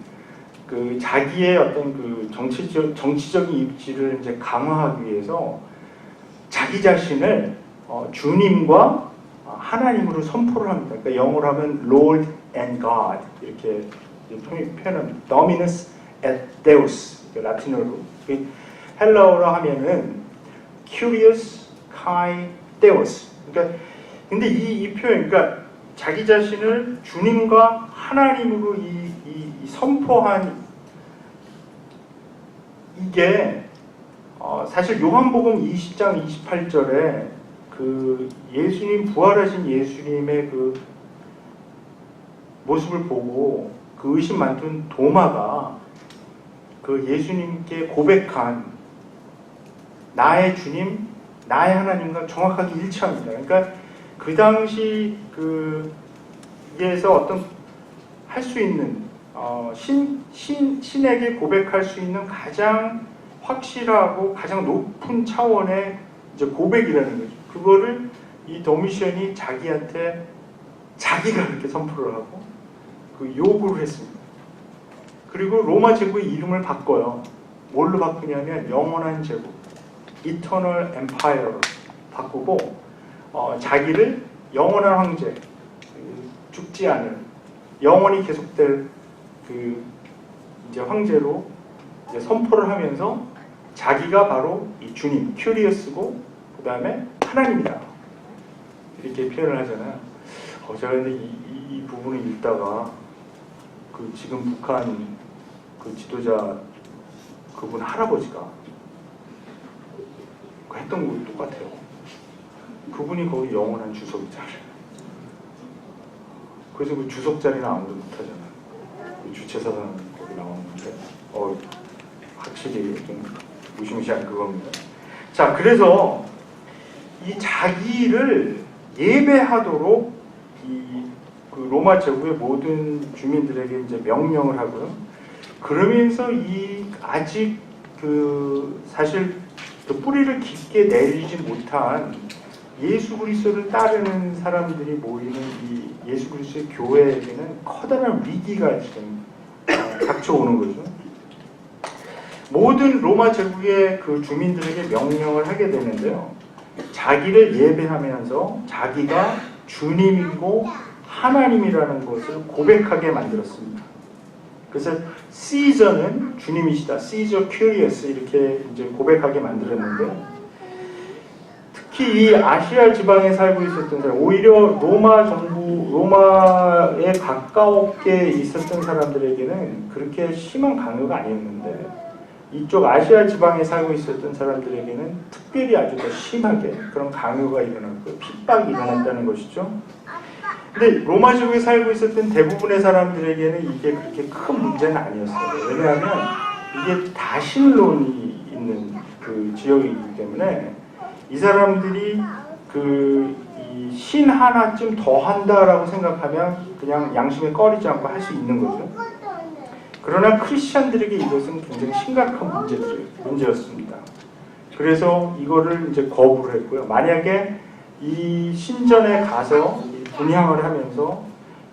그 자기의 어떤 그 정치적인 입지를 이제 강화하기 위해서 자기 자신을 주님과 하나님으로 선포를 합니다. 그러니까 영어로 하면 Lord and God 이렇게 표현합니다. Dominus et Deus 라틴어로. 헬라어로 하면은 Curious Kai Deus. 그러니까 근데 이 표현, 그러니까 자기 자신을 주님과 하나님으로 이 선포한 이게 사실 요한복음 20장 28절에 그 예수님 부활하신 예수님의 그 모습을 보고 그 의심 많던 도마가 그 예수님께 고백한 나의 주님, 나의 하나님과 정확하게 일치합니다. 그러니까 그 당시 그에서 어떤 할 수 있는 신에게 고백할 수 있는 가장 확실하고 가장 높은 차원의 이제 고백이라는 거죠. 그거를 이 도미션이 자기한테 자기가 그렇게 선포를 하고 그 요구를 했습니다. 그리고 로마 제국의 이름을 바꿔요. 뭘로 바꾸냐면 영원한 제국, Eternal Empire로 바꾸고 자기를 영원한 황제, 죽지 않을 영원히 계속될 그 이제 황제로 이제 선포를 하면서 자기가 바로 이 주님, 큐리어스고 그 다음에 하나님이다 이렇게 표현을 하잖아요. 제가 근데 이 부분을 읽다가 그 지금 북한 그 지도자 그분 할아버지가 했던 거 똑같아요. 그분이 거기 영원한 주석이잖아요. 그래서 그 주석 자리는 아무도 못하잖아요. 그 주체사상 거기 나오는데 확실히 좀 무시무시한 그겁니다. 자, 그래서 이 자기를 예배하도록 그 로마 제국의 모든 주민들에게 이제 명령을 하고요. 그러면서 아직 사실 그 뿌리를 깊게 내리지 못한 예수 그리스도를 따르는 사람들이 모이는 이 예수 그리스도의 교회에게는 커다란 위기가 지금 닥쳐오는 거죠. 모든 로마 제국의 그 주민들에게 명령을 하게 되는데요. 자기를 예배하면서 자기가 주님이고 하나님이라는 것을 고백하게 만들었습니다. 그래서 시저는 주님이시다, 시저 큐리어스 이렇게 이제 고백하게 만들었는데, 특히 이 아시아 지방에 살고 있었던 사람, 오히려 로마에 가까웠게 있었던 사람들에게는 그렇게 심한 강요가 아니었는데, 이쪽 아시아 지방에 살고 있었던 사람들에게는 특별히 아주 더 심하게 그런 강요가 일어났고 핍박이 일어났다는 것이죠. 근데 로마 제국에 살고 있었던 대부분의 사람들에게는 이게 그렇게 큰 문제는 아니었어요. 왜냐하면 이게 다신론이 있는 그 지역이기 때문에 이 사람들이 이 신 하나쯤 더 한다라고 생각하면 그냥 양심에 꺼리지 않고 할 수 있는 거죠. 그러나 크리스찬들에게 이것은 굉장히 심각한 문제였습니다. 그래서 이거를 이제 거부를 했고요. 만약에 이 신전에 가서 분향을 하면서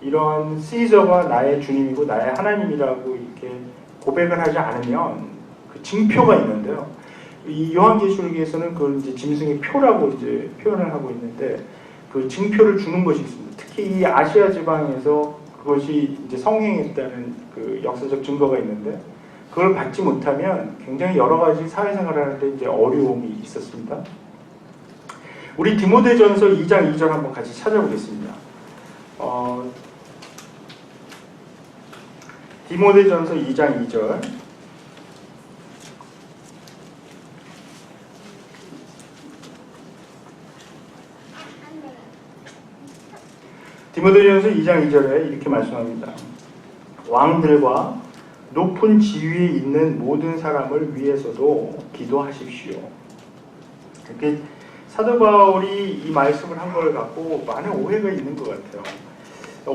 이런 시저가 나의 주님이고 나의 하나님이라고 이렇게 고백을 하지 않으면 그 징표가 있는데요. 이 요한계시록에서는 그걸 이제 짐승의 표라고 이제 표현을 하고 있는데 그 징표를 주는 것이 있습니다. 특히 이 아시아 지방에서 그것이 이제 성행했다는 그 역사적 증거가 있는데 그걸 받지 못하면 굉장히 여러 가지 사회생활을 하는데 이제 어려움이 있었습니다. 우리 디모데전서 2장 2절 한번 같이 찾아보겠습니다. 디모데전서 2장 2절. 디모데전서 2장 2절에 이렇게 말씀합니다. 왕들과 높은 지위에 있는 모든 사람을 위해서도 기도하십시오. 이렇게 사도 바울이 이 말씀을 한 걸 갖고 많은 오해가 있는 것 같아요.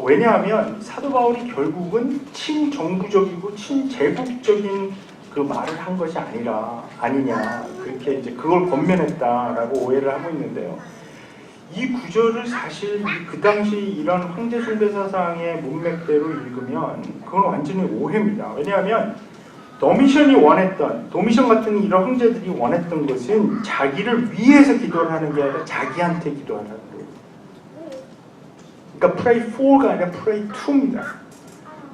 왜냐하면 사도 바울이 결국은 친정부적이고 친제국적인 그 말을 한 것이 아니냐, 그렇게 이제 그걸 권면했다라고 오해를 하고 있는데요. 이 구절을 사실 그 당시 이런 황제 숭배 사상의 문맥대로 읽으면 그건 완전히 오해입니다. 왜냐하면 도미션 같은 이런 황제들이 원했던 것은 자기를 위해서 기도를 하는 게 아니라 자기한테 기도하라는 거예요. 그러니까 pray for가 아니라 pray to입니다.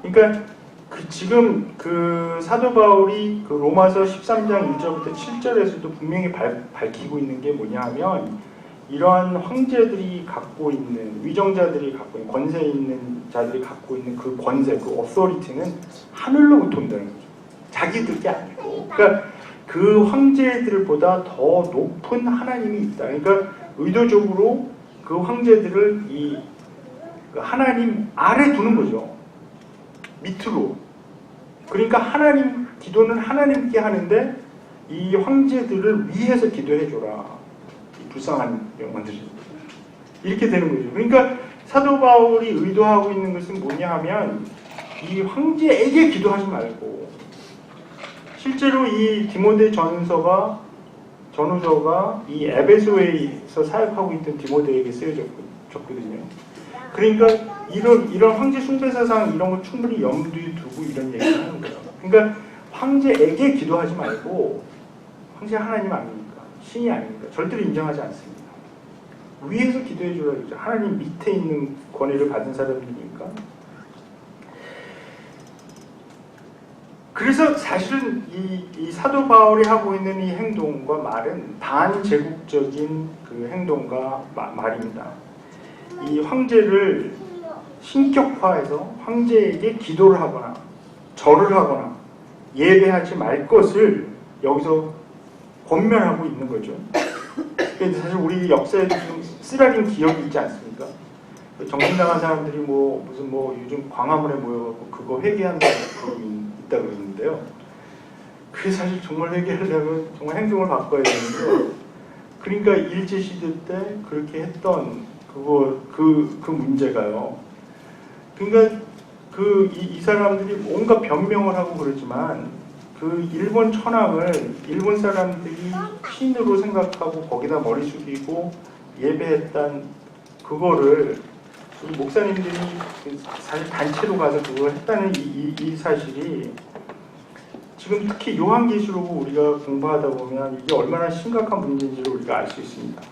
그러니까 지금 그 사도 바울이 그 로마서 13장 1절부터 7절에서도 분명히 밝히고 있는 게 뭐냐 하면 이러한 황제들이 갖고 있는, 위정자들이 갖고 있는, 권세 있는 자들이 갖고 있는 그 권세, 그 어서리티는 하늘로부터 온다는 거죠. 자기들 게 아니고. 그러니까 그 황제들보다 더 높은 하나님이 있다. 그러니까 의도적으로 그 황제들을 이 하나님 아래 두는 거죠. 밑으로. 그러니까 하나님, 기도는 하나님께 하는데 이 황제들을 위해서 기도해줘라. 이 불쌍한 영혼들이. 이렇게 되는 거죠. 그러니까 사도 바울이 의도하고 있는 것은 뭐냐 하면 이 황제에게 기도하지 말고 실제로 이 디모데 전서가 이 에베소에서 사역하고 있던 디모데에게 쓰여졌거든요. 그러니까 이런 황제 숭배 사상 이런 거 충분히 염두에 두고 이런 얘기를 하는 거예요. 그러니까 황제에게 기도하지 말고 황제 하나님 아닙니까? 신이 아닙니까? 절대로 인정하지 않습니다. 위에서 기도해 주라 그러죠. 하나님 밑에 있는 권위를 받은 사람이니까. 그래서 사실은 이 사도 바울이 하고 있는 이 행동과 말은 반제국적인 그 행동과 말입니다. 이 황제를 신격화해서 황제에게 기도를 하거나 절을 하거나 예배하지 말 것을 여기서 권면하고 있는 거죠. 그런데 사실 우리 역사에도 좀 쓰라린 기억이 있지 않습니까? 정신당한 사람들이 무슨 요즘 광화문에 모여갖고 그거 회개한다고 있다고 그러는데요. 그게 사실 정말 회개하려면 정말 행동을 바꿔야 되는데, 그러니까 일제시대 때 그렇게 했던 그 문제가요. 그러니까 이 사람들이 뭔가 변명을 하고 그러지만 그 일본 천황을 일본 사람들이 신으로 생각하고 거기다 머리 숙이고 예배했던 그거를 목사님들이 사실 단체로 가서 그걸 했다는 이 사실이 지금 특히 요한계시록을 우리가 공부하다 보면 이게 얼마나 심각한 문제인지를 우리가 알 수 있습니다.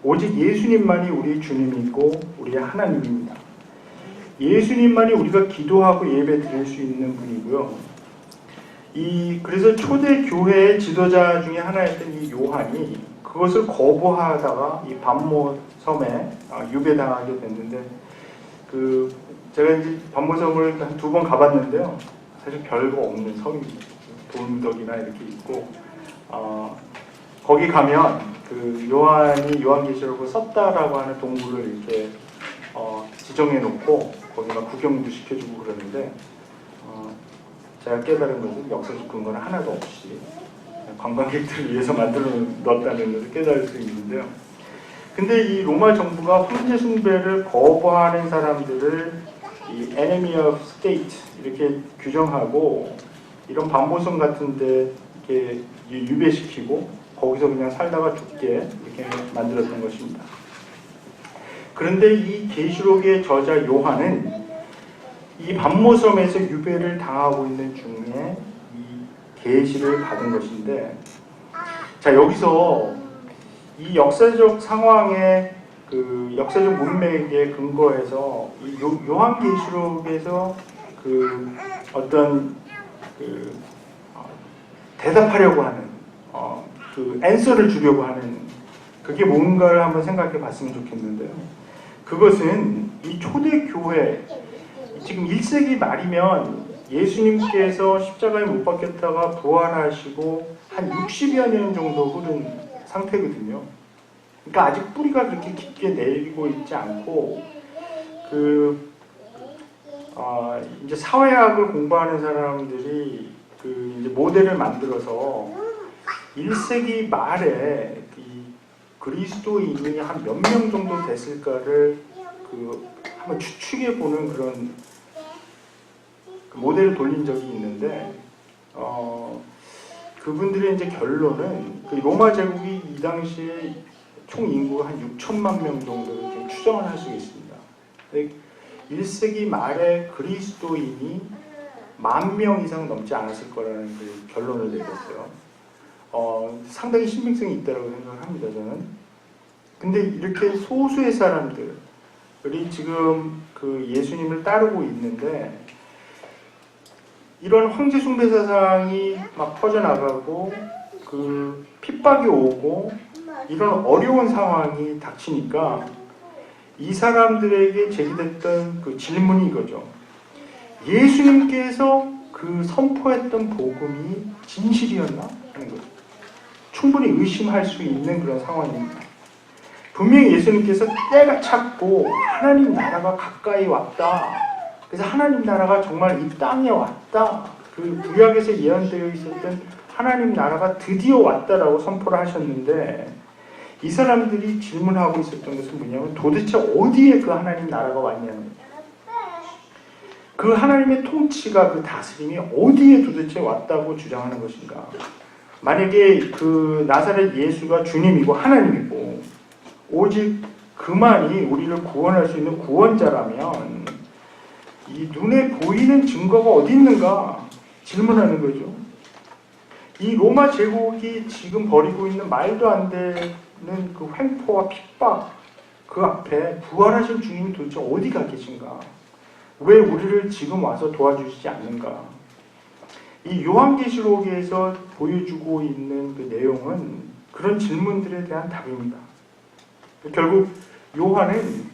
오직 예수님만이 우리의 주님이고 우리의 하나님입니다. 예수님만이 우리가 기도하고 예배 드릴 수 있는 분이고요. 그래서 초대 교회의 지도자 중에 하나였던 이 요한이 그것을 거부하다가 이 반모 섬에 유배당하게 됐는데, 제가 이제 반모섬을 한 2번 가봤는데요. 사실 별거 없는 섬입니다. 돌무더기나 이렇게 있고, 거기 가면 그 요한이 요한계시록을 썼다라고 하는 동굴을 이렇게 지정해 놓고 거기 막 구경도 시켜주고 그러는데, 제가 깨달은 것은 역사적 근거는 하나도 없이 관광객들을 위해서 만들어 놨다는 것을 깨달을 수 있는데요. 근데 이 로마 정부가 황제 숭배를 거부하는 사람들을 이 enemy of state 이렇게 규정하고 이런 반모섬 같은데 이렇게 유배시키고 거기서 그냥 살다가 죽게 이렇게 만들었던 것입니다. 그런데 이 계시록의 저자 요한은 이 반모섬에서 유배를 당하고 있는 중에 이 계시를 받은 것인데, 자 여기서 이 역사적 상황의 그 역사적 문맥에 근거해서 이 요한계시록에서 그 어떤 대답하려고 하는 그 앤서를 주려고 하는 그게 뭔가를 한번 생각해 봤으면 좋겠는데요. 그것은 이 초대교회 지금 1세기 말이면 예수님께서 십자가에 못 박혔다가 부활하시고 한 60여 년 정도 흐른 상태거든요. 그러니까 아직 뿌리가 그렇게 깊게 내리고 있지 않고 이제 사회학을 공부하는 사람들이 이제 모델을 만들어서 1세기 말에 이 그리스도인이 한 몇 명 정도 됐을까를 한번 추측해 보는 그런 모델을 돌린 적이 있는데, 그분들의 이제 결론은 로마 제국이 이 당시에 총 인구가 한 6천만 명 정도로 좀 추정을 할 수 있습니다. 1세기 말에 그리스도인이 10,000명 이상 넘지 않았을 거라는 그 결론을 내렸어요. 상당히 신빙성이 있다고 생각합니다, 저는. 근데 이렇게 소수의 사람들이 지금 그 예수님을 따르고 있는데, 이런 황제 숭배 사상이 막 퍼져나가고 그 핍박이 오고 이런 어려운 상황이 닥치니까 이 사람들에게 제기됐던 그 질문이 이거죠. 예수님께서 그 선포했던 복음이 진실이었나? 하는 거죠. 충분히 의심할 수 있는 그런 상황입니다. 분명히 예수님께서 때가 찼고 하나님 나라가 가까이 왔다. 그래서 하나님 나라가 정말 이 땅에 왔다. 그 구약에서 예언되어 있었던 하나님 나라가 드디어 왔다라고 선포를 하셨는데, 이 사람들이 질문하고 있었던 것은 뭐냐면 도대체 어디에 그 하나님 나라가 왔냐는 거예요. 그 하나님의 통치가, 그 다스림이 어디에 도대체 왔다고 주장하는 것인가. 만약에 그 나사렛 예수가 주님이고 하나님이고 오직 그만이 우리를 구원할 수 있는 구원자라면 이 눈에 보이는 증거가 어디 있는가 질문하는 거죠. 이 로마 제국이 지금 벌이고 있는 말도 안 되는 그 횡포와 핍박, 그 앞에 부활하신 주님이 도대체 어디가 계신가? 왜 우리를 지금 와서 도와주시지 않는가? 이 요한계시록에서 보여주고 있는 그 내용은 그런 질문들에 대한 답입니다. 결국 요한은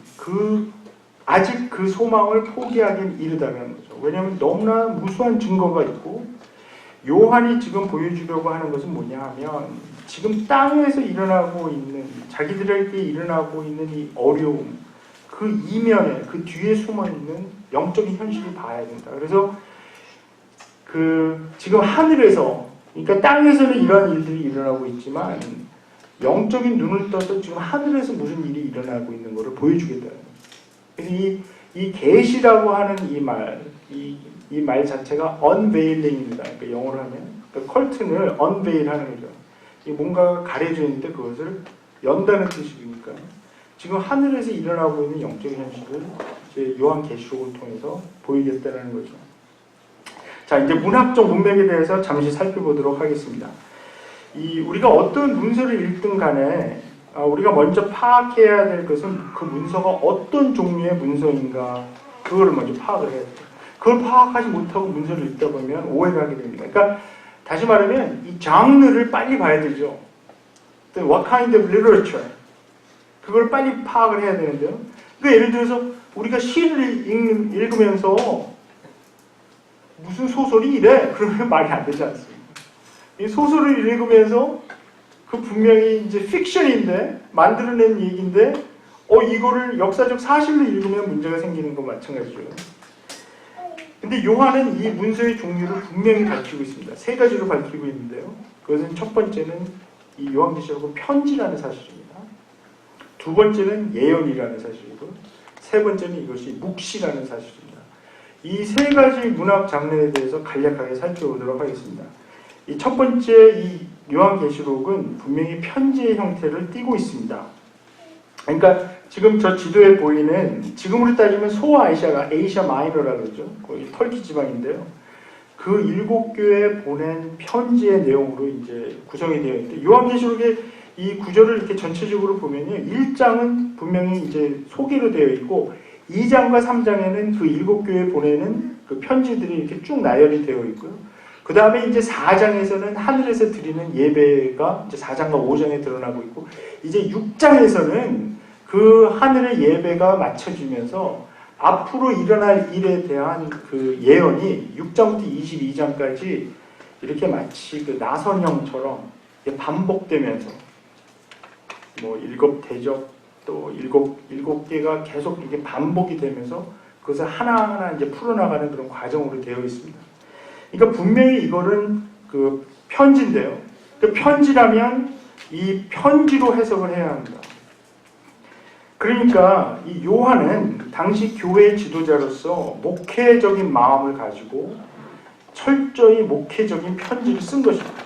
아직 그 소망을 포기하기는 이르다는 거죠. 왜냐하면 너무나 무수한 증거가 있고, 요한이 지금 보여주려고 하는 것은 뭐냐 하면 지금 땅에서 일어나고 있는, 자기들에게 일어나고 있는 이 어려움, 그 이면에, 그 뒤에 숨어있는 영적인 현실을 봐야 된다. 그래서 지금 하늘에서, 그러니까 땅에서는 이러한 일들이 일어나고 있지만 영적인 눈을 떠서 지금 하늘에서 무슨 일이 일어나고 있는 것을 보여주겠다는 거예요. 그래서 이 계시라고 하는 이 말 자체가 unveiling입니다. 그러니까 영어로 하면 그러니까 컬튼을 unveil 하는 거죠. 뭔가가 가려져 있는데 그것을 연다는 뜻이니까 지금 하늘에서 일어나고 있는 영적인 현실을 이제 요한계시록을 통해서 보이겠다는 거죠. 자, 이제 문학적 문맥에 대해서 잠시 살펴보도록 하겠습니다. 우리가 어떤 문서를 읽든 간에 우리가 먼저 파악해야 될 것은 그 문서가 어떤 종류의 문서인가, 그거를 먼저 파악을 해야 돼요. 그걸 파악하지 못하고 문서를 읽다 보면 오해를 하게 됩니다. 그러니까 다시 말하면 이 장르를 빨리 봐야 되죠. What kind of literature? 그걸 빨리 파악을 해야 되는데요. 그러니까 예를 들어서 우리가 시를 읽으면서 무슨 소설이 이래? 그러면 말이 안 되지 않습니까? 이 소설을 읽으면서 그 분명히 이제 픽션인데, 만들어낸 얘기인데, 이거를 역사적 사실로 읽으면 문제가 생기는 건 마찬가지죠. 근데 요한은 이 문서의 종류를 분명히 밝히고 있습니다. 3가지로 밝히고 있는데요. 그것은 첫 번째는 이 요한계시록은 편지라는 사실입니다. 두 번째는 예언이라는 사실이고, 세 번째는 이것이 묵시라는 사실입니다. 이 3가지 문학 장르에 대해서 간략하게 살펴보도록 하겠습니다. 이 첫 번째 이 요한계시록은 분명히 편지의 형태를 띠고 있습니다. 그러니까 지금 저 지도에 보이는, 지금으로 따지면 소아시아가 에이시아 마이너라고 그러죠. 거기 터키 지방인데요. 그 7교회에 보낸 편지의 내용으로 이제 구성이 되어 있는데, 요한계시록의 이 구절을 이렇게 전체적으로 보면요, 1장은 분명히 이제 소개로 되어 있고 2장과 3장에는 그 7교회에 보내는 그 편지들이 이렇게 쭉 나열이 되어 있고요. 그 다음에 이제 4장에서는 하늘에서 드리는 예배가 이제 4장과 5장에 드러나고 있고, 이제 6장에서는 그 하늘의 예배가 맞춰지면서 앞으로 일어날 일에 대한 그 예언이 6장부터 22장까지 이렇게 마치 그 나선형처럼 반복되면서 뭐 7 대접 또 7개가 계속 이렇게 반복이 되면서 그것을 하나하나 이제 풀어나가는 그런 과정으로 되어 있습니다. 그러니까 분명히 이거는 그 편지인데요. 그 편지라면 이 편지로 해석을 해야 합니다. 그러니까 이 요한은 당시 교회 지도자로서 목회적인 마음을 가지고 철저히 목회적인 편지를 쓴 것입니다.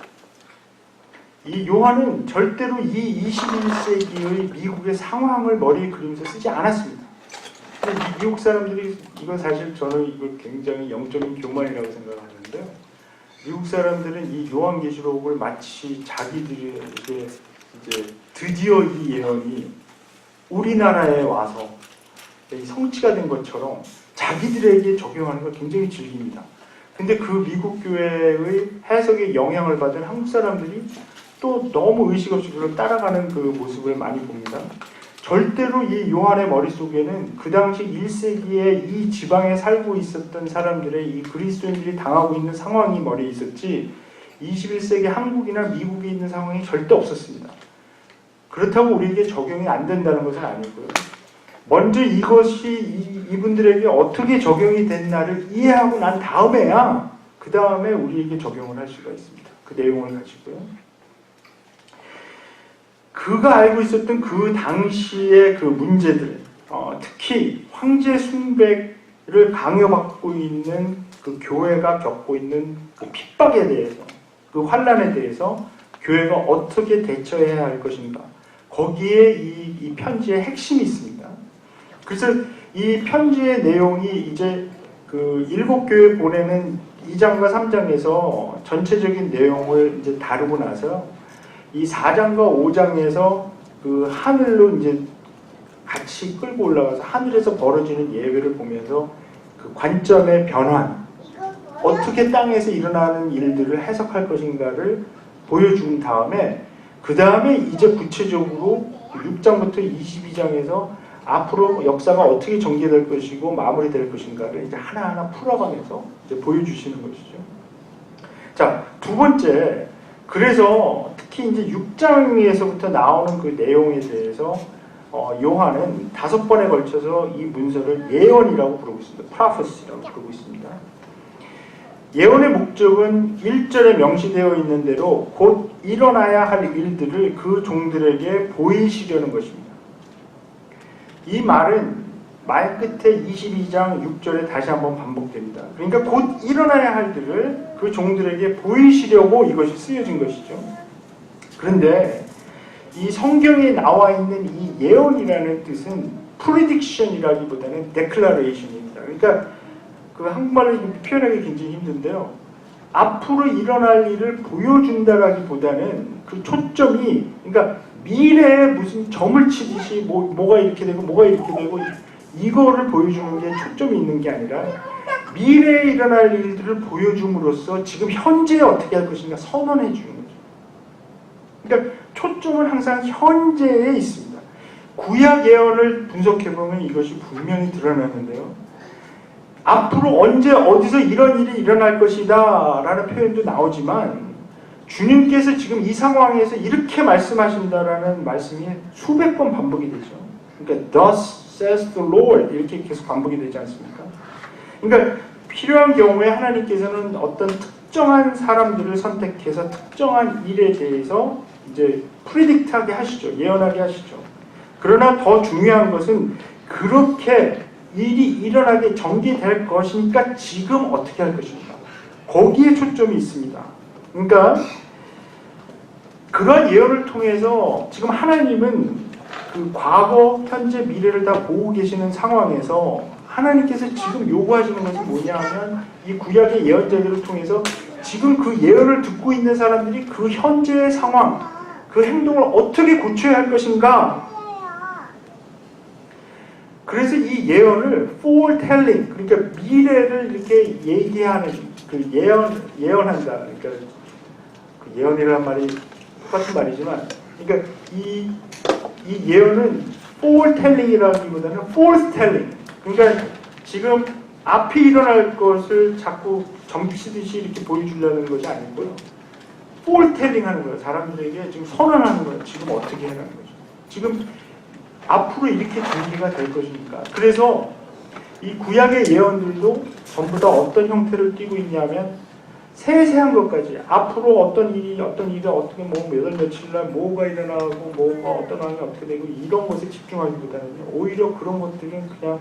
이 요한은 절대로 이 21세기의 미국의 상황을 머리에 그리면서 쓰지 않았습니다. 근데 미국 사람들이 이거 사실 저는 이거 굉장히 영적인 교만이라고 생각하는데요. 미국 사람들은 이 요한계시록을 마치 자기들에게 이제 드디어 이 예언이 우리나라에 와서 성취가 된 것처럼 자기들에게 적용하는 걸 굉장히 즐깁니다. 근데 그 미국 교회의 해석에 영향을 받은 한국 사람들이 또 너무 의식 없이 그걸 따라가는 그 모습을 많이 봅니다. 절대로 이 요한의 머릿속에는 그 당시 1세기에 이 지방에 살고 있었던 사람들의 이 그리스도인들이 당하고 있는 상황이 머리에 있었지 21세기 한국이나 미국에 있는 상황이 절대 없었습니다. 그렇다고 우리에게 적용이 안 된다는 것은 아니고요. 먼저 이것이 이분들에게 어떻게 적용이 됐나를 이해하고 난 다음에야 그 다음에 우리에게 적용을 할 수가 있습니다. 그 내용을 가지고요. 그가 알고 있었던 그 당시의 그 문제들, 특히 황제 숭배를 강요받고 있는 그 교회가 겪고 있는 그 핍박에 대해서, 그 환란에 대해서 교회가 어떻게 대처해야 할 것인가, 거기에 이 편지의 핵심이 있습니다. 그래서 이 편지의 내용이 이제 그 7교회 보내는 2장과 3장에서 전체적인 내용을 이제 다루고 나서 이 4장과 5장에서 그 하늘로 이제 같이 끌고 올라가서 하늘에서 벌어지는 예배를 보면서 그 관점의 변환, 어떻게 땅에서 일어나는 일들을 해석할 것인가를 보여준 다음에 그 다음에 이제 구체적으로 6장부터 22장에서 앞으로 역사가 어떻게 전개될 것이고 마무리될 것인가를 이제 하나하나 풀어가면서 이제 보여주시는 것이죠. 자, 두 번째, 그래서 특히 이제 6장에서부터 나오는 그 내용에 대해서 요한은 5번에 걸쳐서 이 문서를 예언이라고 부르고 있습니다. prophecy라고 부르고 있습니다. 예언의 목적은 1절에 명시되어 있는 대로 곧 일어나야 할 일들을 그 종들에게 보이시려는 것입니다. 이 말은 말 끝에 22장 6절에 다시 한번 반복됩니다. 그러니까 곧 일어나야 할 일을 그 종들에게 보이시려고 이것이 쓰여진 것이죠. 그런데 이 성경에 나와 있는 이 예언이라는 뜻은 prediction이라기보다는 declaration입니다. 그러니까 그 한국말로 표현하기 굉장히 힘든데요. 앞으로 일어날 일을 보여준다라기보다는 그 초점이, 그러니까 미래에 무슨 점을 치듯이 뭐가 이렇게 되고 뭐가 이렇게 되고 이거를 보여주는 게 초점이 있는 게 아니라 미래에 일어날 일들을 보여줌으로써 지금 현재에 어떻게 할 것인가 선언해 주는 거죠. 그러니까 초점은 항상 현재에 있습니다. 구약 예언을 분석해보면 이것이 분명히 드러나는데요. 앞으로 언제 어디서 이런 일이 일어날 것이다 라는 표현도 나오지만 주님께서 지금 이 상황에서 이렇게 말씀하신다라는 말씀이 수백 번 반복이 되죠. 그러니까 thus says the Lord 이렇게 계속 반복이 되지 않습니까? 그러니까 필요한 경우에 하나님께서는 어떤 특정한 사람들을 선택해서 특정한 일에 대해서 이제 프리딕트하게 하시죠. 예언하게 하시죠. 그러나 더 중요한 것은 그렇게 일이 일어나게 전개될 것이니까 지금 어떻게 할 것인가. 거기에 초점이 있습니다. 그러니까 그런 예언을 통해서 지금 하나님은 그 과거, 현재, 미래를 다 보고 계시는 상황에서 하나님께서 지금 요구하시는 것이 뭐냐 하면 이 구약의 예언자들을 통해서 지금 그 예언을 듣고 있는 사람들이 그 현재의 상황, 그 행동을 어떻게 고쳐야 할 것인가. 그래서 이 예언을 foretelling, 그러니까 미래를 이렇게 얘기하는, 그 예언한다. 그러니까 그 예언이라는 말이 똑같은 말이지만, 그러니까 이 예언은 foretelling이라기보다는 forthtelling. 그러니까 지금 앞에 일어날 것을 자꾸 점치듯이 이렇게 보여주려는 것이 아니고요. foretelling 하는 거예요. 사람들에게 지금 선언하는 거예요. 지금 어떻게 해라는 거죠. 지금 앞으로 이렇게 전개가 될 것이니까. 그래서 이 구약의 예언들도 전부 다 어떤 형태를 띠고 있냐면 세세한 것까지 앞으로 어떤 일이 어떻게 몇월 며칠 날 뭐가 일어나고 뭐가 어떤 상황이 어떻게 되고 이런 것에 집중하기보다는 오히려 그런 것들은 그냥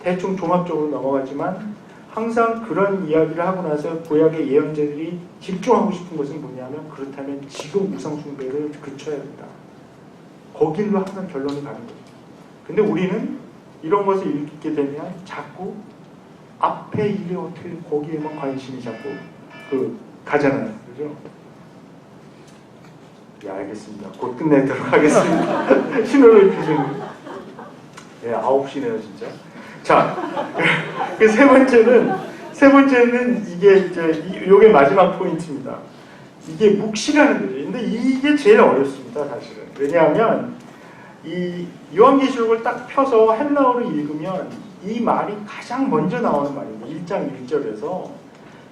대충 종합적으로 넘어가지만 항상 그런 이야기를 하고 나서 구약의 예언자들이 집중하고 싶은 것은 뭐냐면 그렇다면 지금 우상숭배를 그쳐야 된다. 거길로 항상 결론이 가는 거죠. 근데 우리는 이런 것을 읽게 되면 자꾸 앞에 일이 어떻게 거기에만 관심이 자꾸 가잖아요. 그죠? 예, 알겠습니다. 곧 끝내도록 하겠습니다. 신호를 주시는. 예, 9시네요, 진짜. 자, 그 세 번째는 이게 이제 요게 마지막 포인트입니다. 이게 묵시라는 거예요. 근데 이게 제일 어렵습니다, 사실은. 왜냐하면 이 요한계시록을 딱 펴서 헬라어로 읽으면 이 말이 가장 먼저 나오는 말입니다. 1장 1절에서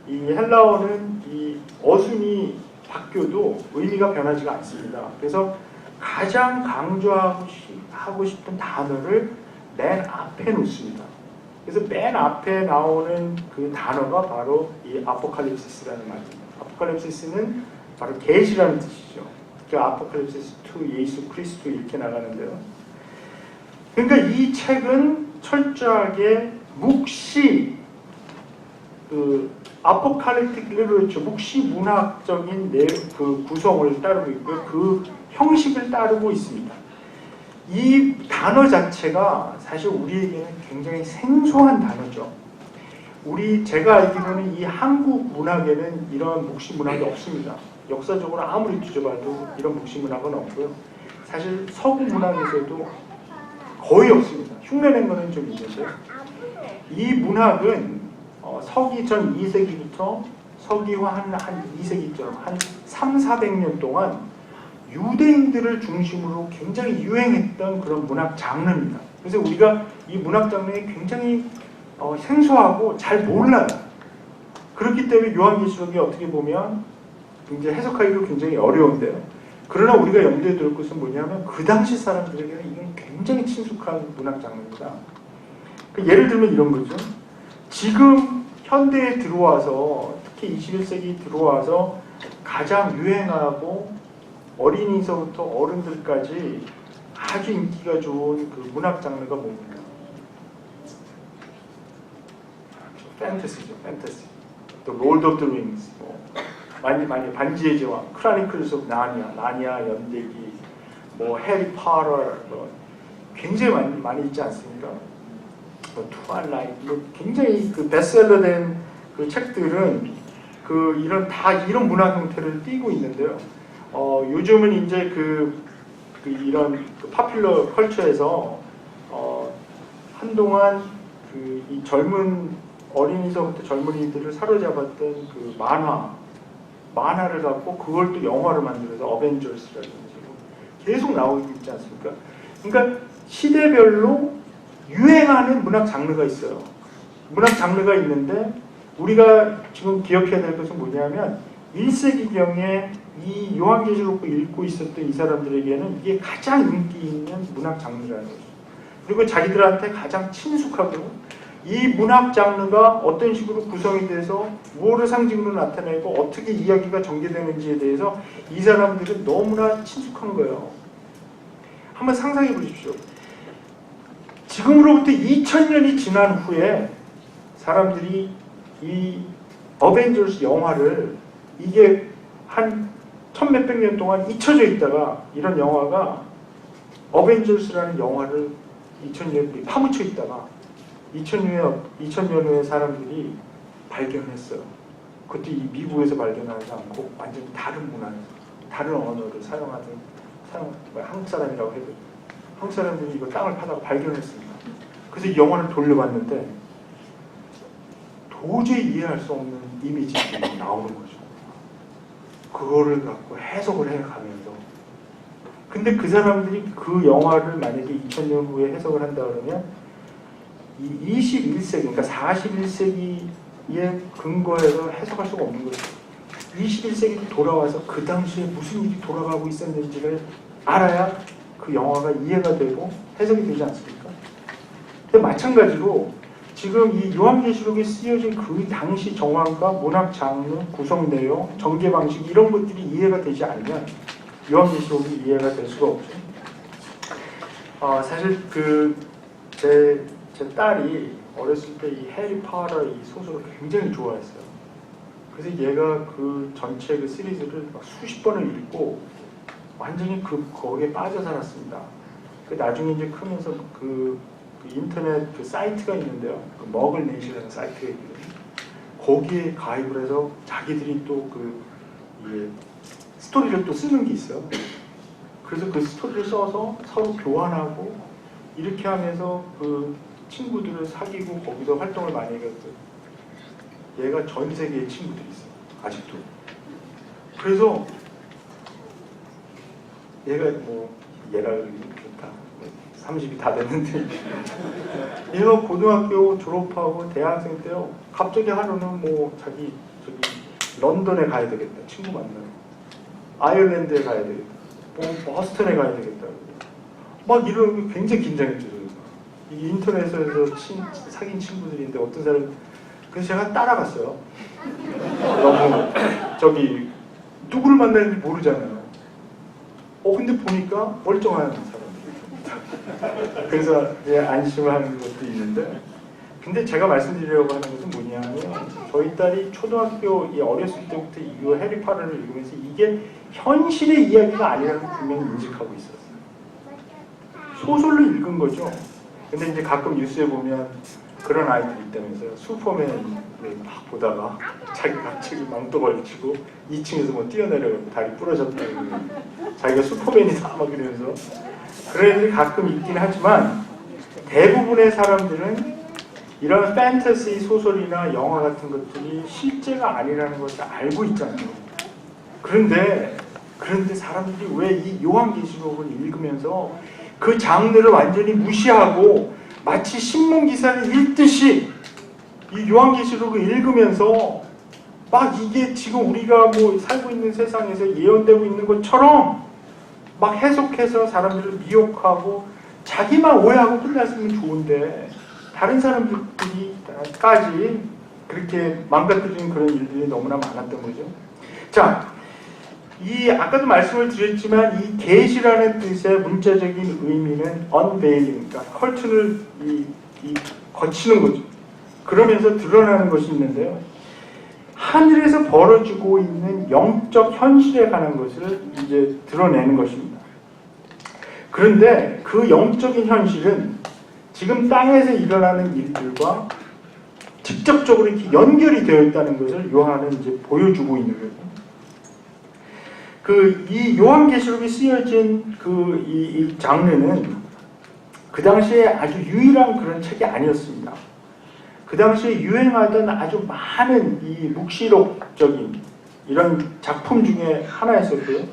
이 헬라어는 이 어순이 바뀌어도 의미가 변하지가 않습니다. 그래서 가장 강조하고 싶은 단어를 맨 앞에 놓습니다. 그래서 맨 앞에 나오는 그 단어가 바로 이 아포칼립시스라는 말입니다. 아포칼립시스는 바로 계시라는 뜻이죠. 그 아포칼립시스 투 예수 그리스도 이렇게 나가는데요. 그러니까 이 책은 철저하게 묵시 아포칼립틱 리터처 묵시 문학적인 그 구성을 따르고 있고 그 형식을 따르고 있습니다. 이 단어 자체가 사실 우리에게는 굉장히 생소한 단어죠. 제가 알기로는 이 한국 문학에는 이런 묵시 문학이 없습니다. 역사적으로 아무리 뒤져봐도 이런 묵시 문학은 없고요. 사실 서구 문학에서도 거의 없습니다. 흉내낸 거는 좀 있는데 이 문학은 서기 전 2세기부터 서기와 한 2세기쯤 한 300~400년 동안 유대인들을 중심으로 굉장히 유행했던 그런 문학 장르입니다. 그래서 우리가 이 문학 장르에 굉장히 생소하고 잘 몰라요. 그렇기 때문에 요한계시록이 어떻게 보면 굉장히 해석하기도 굉장히 어려운데요. 그러나 우리가 염두에 둘 것은 뭐냐면 그 당시 사람들에게는 이건 굉장히 친숙한 문학 장르입니다. 예를 들면 이런 거죠. 지금 현대에 들어와서 특히 21세기 들어와서 가장 유행하고 어린이서부터 어른들까지 아주 인기가 좋은 그 문학 장르가 뭡니까? 판타지죠, 판타지. 또 롤드 오브 더 링스, 많이 반지의 제왕, 크로니클스 오브 나니아 연대기, 해리 포터, 굉장히 많이 있지 않습니까? 트와일라이트, 굉장히 그 베스트셀러된 그 책들은 이런 문학 형태를 띠고 있는데요. 요즘은 이제 이런 파퓰러 컬처에서 한동안 이 젊은 어린이서부터 젊은이들을 사로잡았던 그 만화를 갖고 그걸 또 영화로 만들어서 어벤져스라든지 계속 나오고 있지 않습니까? 그러니까 시대별로 유행하는 문학 장르가 있어요. 문학 장르가 있는데 우리가 지금 기억해야 될 것은 뭐냐면 1세기경에 이 요한계시록을 읽고 있었던 이 사람들에게는 이게 가장 인기 있는 문학 장르라는 거죠. 그리고 자기들한테 가장 친숙하고 이 문학 장르가 어떤 식으로 구성이 돼서 무엇을 상징으로 나타내고 어떻게 이야기가 전개되는지에 대해서 이 사람들은 너무나 친숙한 거예요. 한번 상상해 보십시오. 지금으로부터 2000년이 지난 후에 사람들이 이 어벤져스 영화를 이게 한 1000몇백 년 동안 잊혀져 있다가 이런 영화가 어벤져스라는 영화를 2000년이 파묻혀 있다가 2000년 후에 사람들이 발견했어요. 그것도 이 미국에서 발견하지 않고 완전히 다른 문화에서 다른 언어를 사용하는 한국 사람이라고 해도 한국 사람들이 이거 땅을 파다가 발견했습니다. 그래서 이 영화를 돌려봤는데 도저히 이해할 수 없는 이미지가 나오는 거죠. 그거를 갖고 해석을 해가면서 근데 그 사람들이 그 영화를 만약에 2000년 후에 해석을 한다 그러면 이 21세기 그러니까 41세기에 근거해서 해석할 수가 없는 거죠. 21세기 돌아와서 그 당시에 무슨 일이 돌아가고 있었는지를 알아야 그 영화가 이해가 되고 해석이 되지 않습니까? 근데 마찬가지로 지금 이 요한계시록에 쓰여진 그 당시 정황과 문학 장르, 구성 내용, 전개 방식 이런 것들이 이해가 되지 않으면 요한계시록이 이해가 될 수가 없죠. 사실 제 딸이 어렸을 때 이 해리 파터 이 소설을 굉장히 좋아했어요. 그래서 얘가 그 전체 그 시리즈를 막 수십 번을 읽고 완전히 거기에 빠져 살았습니다. 그 나중에 이제 크면서 그 인터넷 그 사이트가 있는데요. 그 머글넷이라는 사이트가 있거든요. 거기에 가입을 해서 자기들이 또 스토리를 또 쓰는 게 있어요. 그래서 그 스토리를 써서 서로 교환하고 이렇게 하면서 그 친구들을 사귀고 거기서 활동을 많이 해갔어요. 얘가 전 세계에 친구들이 있어요. 아직도. 그래서 얘가 얘가 좋다. 30이 다 됐는데 얘가 고등학교 졸업하고 대학생 때요. 갑자기 하루는 자기 런던에 가야 되겠다. 친구 만나러. 아일랜드에 가야 되겠다. 버스턴에 가야 되겠다. 막 이런 게 굉장히 긴장했죠. 이 인터넷에서 사귄 친구들인데 어떤 사람 그래서 제가 따라갔어요. 너무 누구를 만나는지 모르잖아요. 근데 보니까 멀쩡한 사람들이. 그래서 이제 안심을 하는 것도 있는데, 근데 제가 말씀드리려고 하는 것은 뭐냐면 저희 딸이 초등학교 어렸을 때부터 이 해리 파터를 읽으면서 이게 현실의 이야기가 아니라는 걸 분명히 인식하고 있었어요. 소설로 읽은 거죠. 근데 이제 가끔 뉴스에 보면 그런 아이들이 있다면서요. 슈퍼맨을 막 보다가 자기가 갑자기 망토 걸치고 2층에서 뛰어내려가고 다리 부러졌다고 자기가 슈퍼맨이다 막 이러면서 그런 애들이 가끔 있긴 하지만 대부분의 사람들은 이런 판타지 소설이나 영화 같은 것들이 실제가 아니라는 것을 알고 있잖아요. 그런데 사람들이 왜 이 요한계시록을 읽으면서 그 장르를 완전히 무시하고 마치 신문 기사를 읽듯이 이 요한계시록을 읽으면서 막 이게 지금 우리가 살고 있는 세상에서 예언되고 있는 것처럼 막 해석해서 사람들을 미혹하고 자기만 오해하고 끝났으면 좋은데 다른 사람들까지 그렇게 망가뜨리는 그런 일들이 너무나 많았던 거죠. 자, 아까도 말씀을 드렸지만 이 계시라는 뜻의 문자적인 의미는 unveiling, 그러니까 커튼을 거치는 거죠. 그러면서 드러나는 것이 있는데요. 하늘에서 벌어지고 있는 영적 현실에 관한 것을 이제 드러내는 것입니다. 그런데 그 영적인 현실은 지금 땅에서 일어나는 일들과 직접적으로 이렇게 연결이 되어 있다는 것을 요한은 이제 보여주고 있는 거예요. 이 요한계시록이 쓰여진 이 장르는 그 당시에 아주 유일한 그런 책이 아니었습니다. 그 당시에 유행하던 아주 많은 이 묵시록적인 이런 작품 중에 하나였었고요.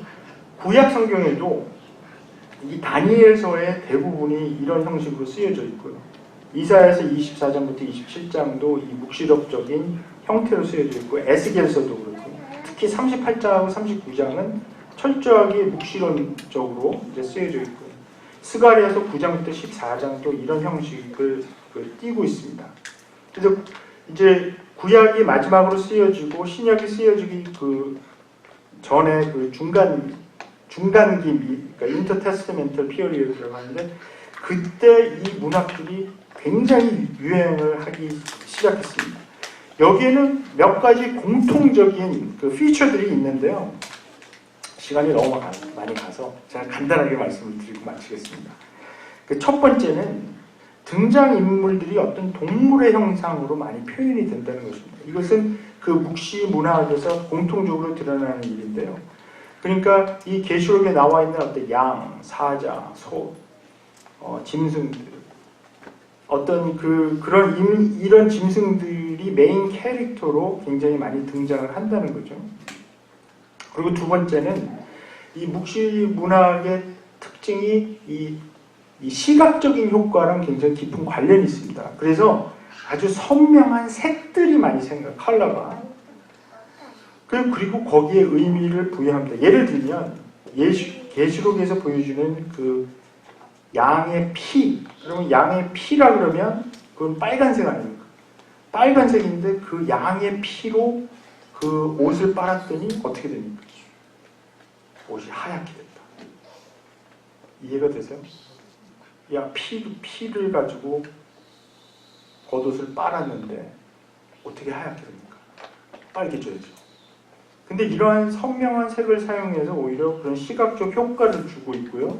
구약 성경에도 이 다니엘서의 대부분이 이런 형식으로 쓰여져 있고요. 이사야서 24장부터 27장도 이 묵시록적인 형태로 쓰여져 있고 에스겔서도 그렇고 특히 38장하고 39장은 철저하게 묵시론적으로 이제 쓰여져 있고요. 스가랴서 9장부터 14장도 이런 형식을 띠고 있습니다. 그래서 이제 구약이 마지막으로 쓰여지고 신약이 쓰여지기 전에 중간기, 그러니까 인터테스트멘털 피어리드라고 하는데 그때 이 문학들이 굉장히 유행을 하기 시작했습니다. 여기에는 몇 가지 공통적인 피처들이 있는데요. 시간이 너무 많이 가서 제가 간단하게 말씀을 드리고 마치겠습니다. 첫 번째는 등장인물들이 어떤 동물의 형상으로 많이 표현이 된다는 것입니다. 이것은 묵시 문학에서 공통적으로 드러나는 일인데요. 그러니까 이 계시록에 나와 있는 어떤 양, 사자, 소, 짐승들 어떤 이런 짐승들이 메인 캐릭터로 굉장히 많이 등장을 한다는 거죠. 그리고 두 번째는 이 묵시 문학의 특징이 이 시각적인 효과랑 굉장히 깊은 관련이 있습니다. 그래서 아주 선명한 색들이 많이 생겨요. 컬러가. 그리고 거기에 의미를 부여합니다. 예를 들면 계시록에서 보여주는 양의 피. 그러면 양의 피라 그러면 그건 빨간색 아닙니까? 빨간색인데 그 양의 피로 그 옷을 빨았더니 어떻게 됩니까? 옷이 하얗게 됐다. 이해가 되세요? 피를 가지고 겉옷을 빨았는데 어떻게 하얗게 됩니까? 빨개져야죠. 근데 이러한 선명한 색을 사용해서 오히려 그런 시각적 효과를 주고 있고요.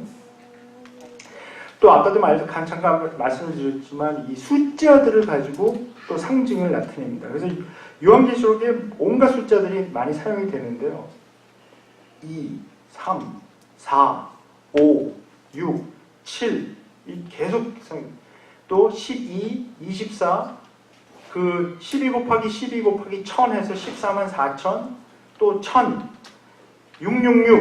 또 아까도 잠깐 말씀을 드렸지만 이 숫자들을 가지고 또 상징을 나타냅니다. 그래서 요한계시록에 온갖 숫자들이 많이 사용이 되는데요. 2, 3, 4, 5, 6, 7 계속 또 12, 24 그 12 곱하기 12 곱하기 1000 해서 14만 4천 또 1000 666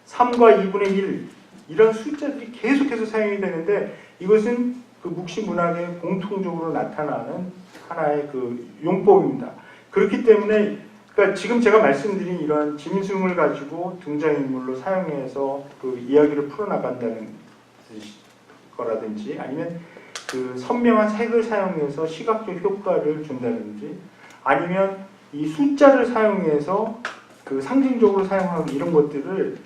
3과 2분의 1 이런 숫자들이 계속해서 사용이 되는데 이것은 그 묵시문학에 공통적으로 나타나는 하나의 그 용법입니다. 그렇기 때문에 그러니까 지금 제가 말씀드린 이런 짐승을 가지고 등장인물로 사용해서 그 이야기를 풀어나간다는 거라든지 아니면 그 선명한 색을 사용해서 시각적 효과를 준다든지 아니면 이 숫자를 사용해서 그 상징적으로 사용하고 이런 것들을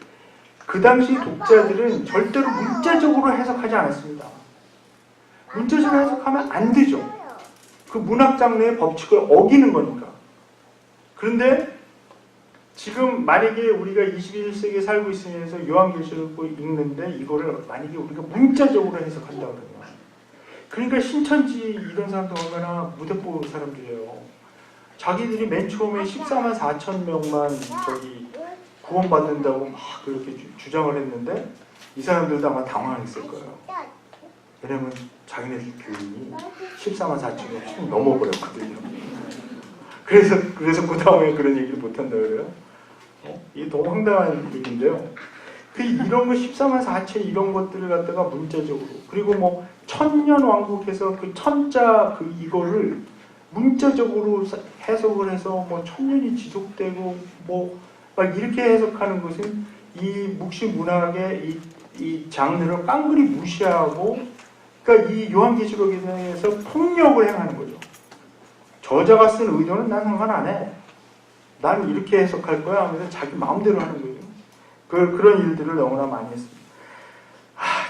그 당시 독자들은 절대로 문자적으로 해석하지 않았습니다. 문자적으로 해석하면 안 되죠. 그 문학 장르의 법칙을 어기는 거니까. 그런데 지금 만약에 우리가 21세기에 살고 있으면서 요한계시록을 읽는데 이거를 만약에 우리가 문자적으로 해석한다 그러면 그러니까 신천지 이런 사람들 얼마나 무대뽀 사람들이에요. 자기들이 맨 처음에 14만 4천 명만 구원받는다고 막 그렇게 주장을 했는데 이 사람들도 아마 당황했을 거예요. 왜냐면 자기네들 교인이 14만 4천이 좀 넘어버렸거든요. 그래서 그 다음에 그런 얘기를 못한다 그래요. 이게 너무 황당한 얘기인데요. 이런 거 14만 4천 이런 것들을 갖다가 문자적으로 그리고 뭐 천년 왕국에서 그 천자 이거를 문자적으로 해석을 해서 뭐 천년이 지속되고 뭐 막 이렇게 해석하는 것은 이 묵시 문학의 이 장르를 깡그리 무시하고 그러니까 이 요한계시록에 대해서 폭력을 행하는 거죠. 저자가 쓴 의도는 난 상관 안 해. 난 이렇게 해석할 거야 하면서 자기 마음대로 하는 거죠. 그런 일들을 너무나 많이 했습니다.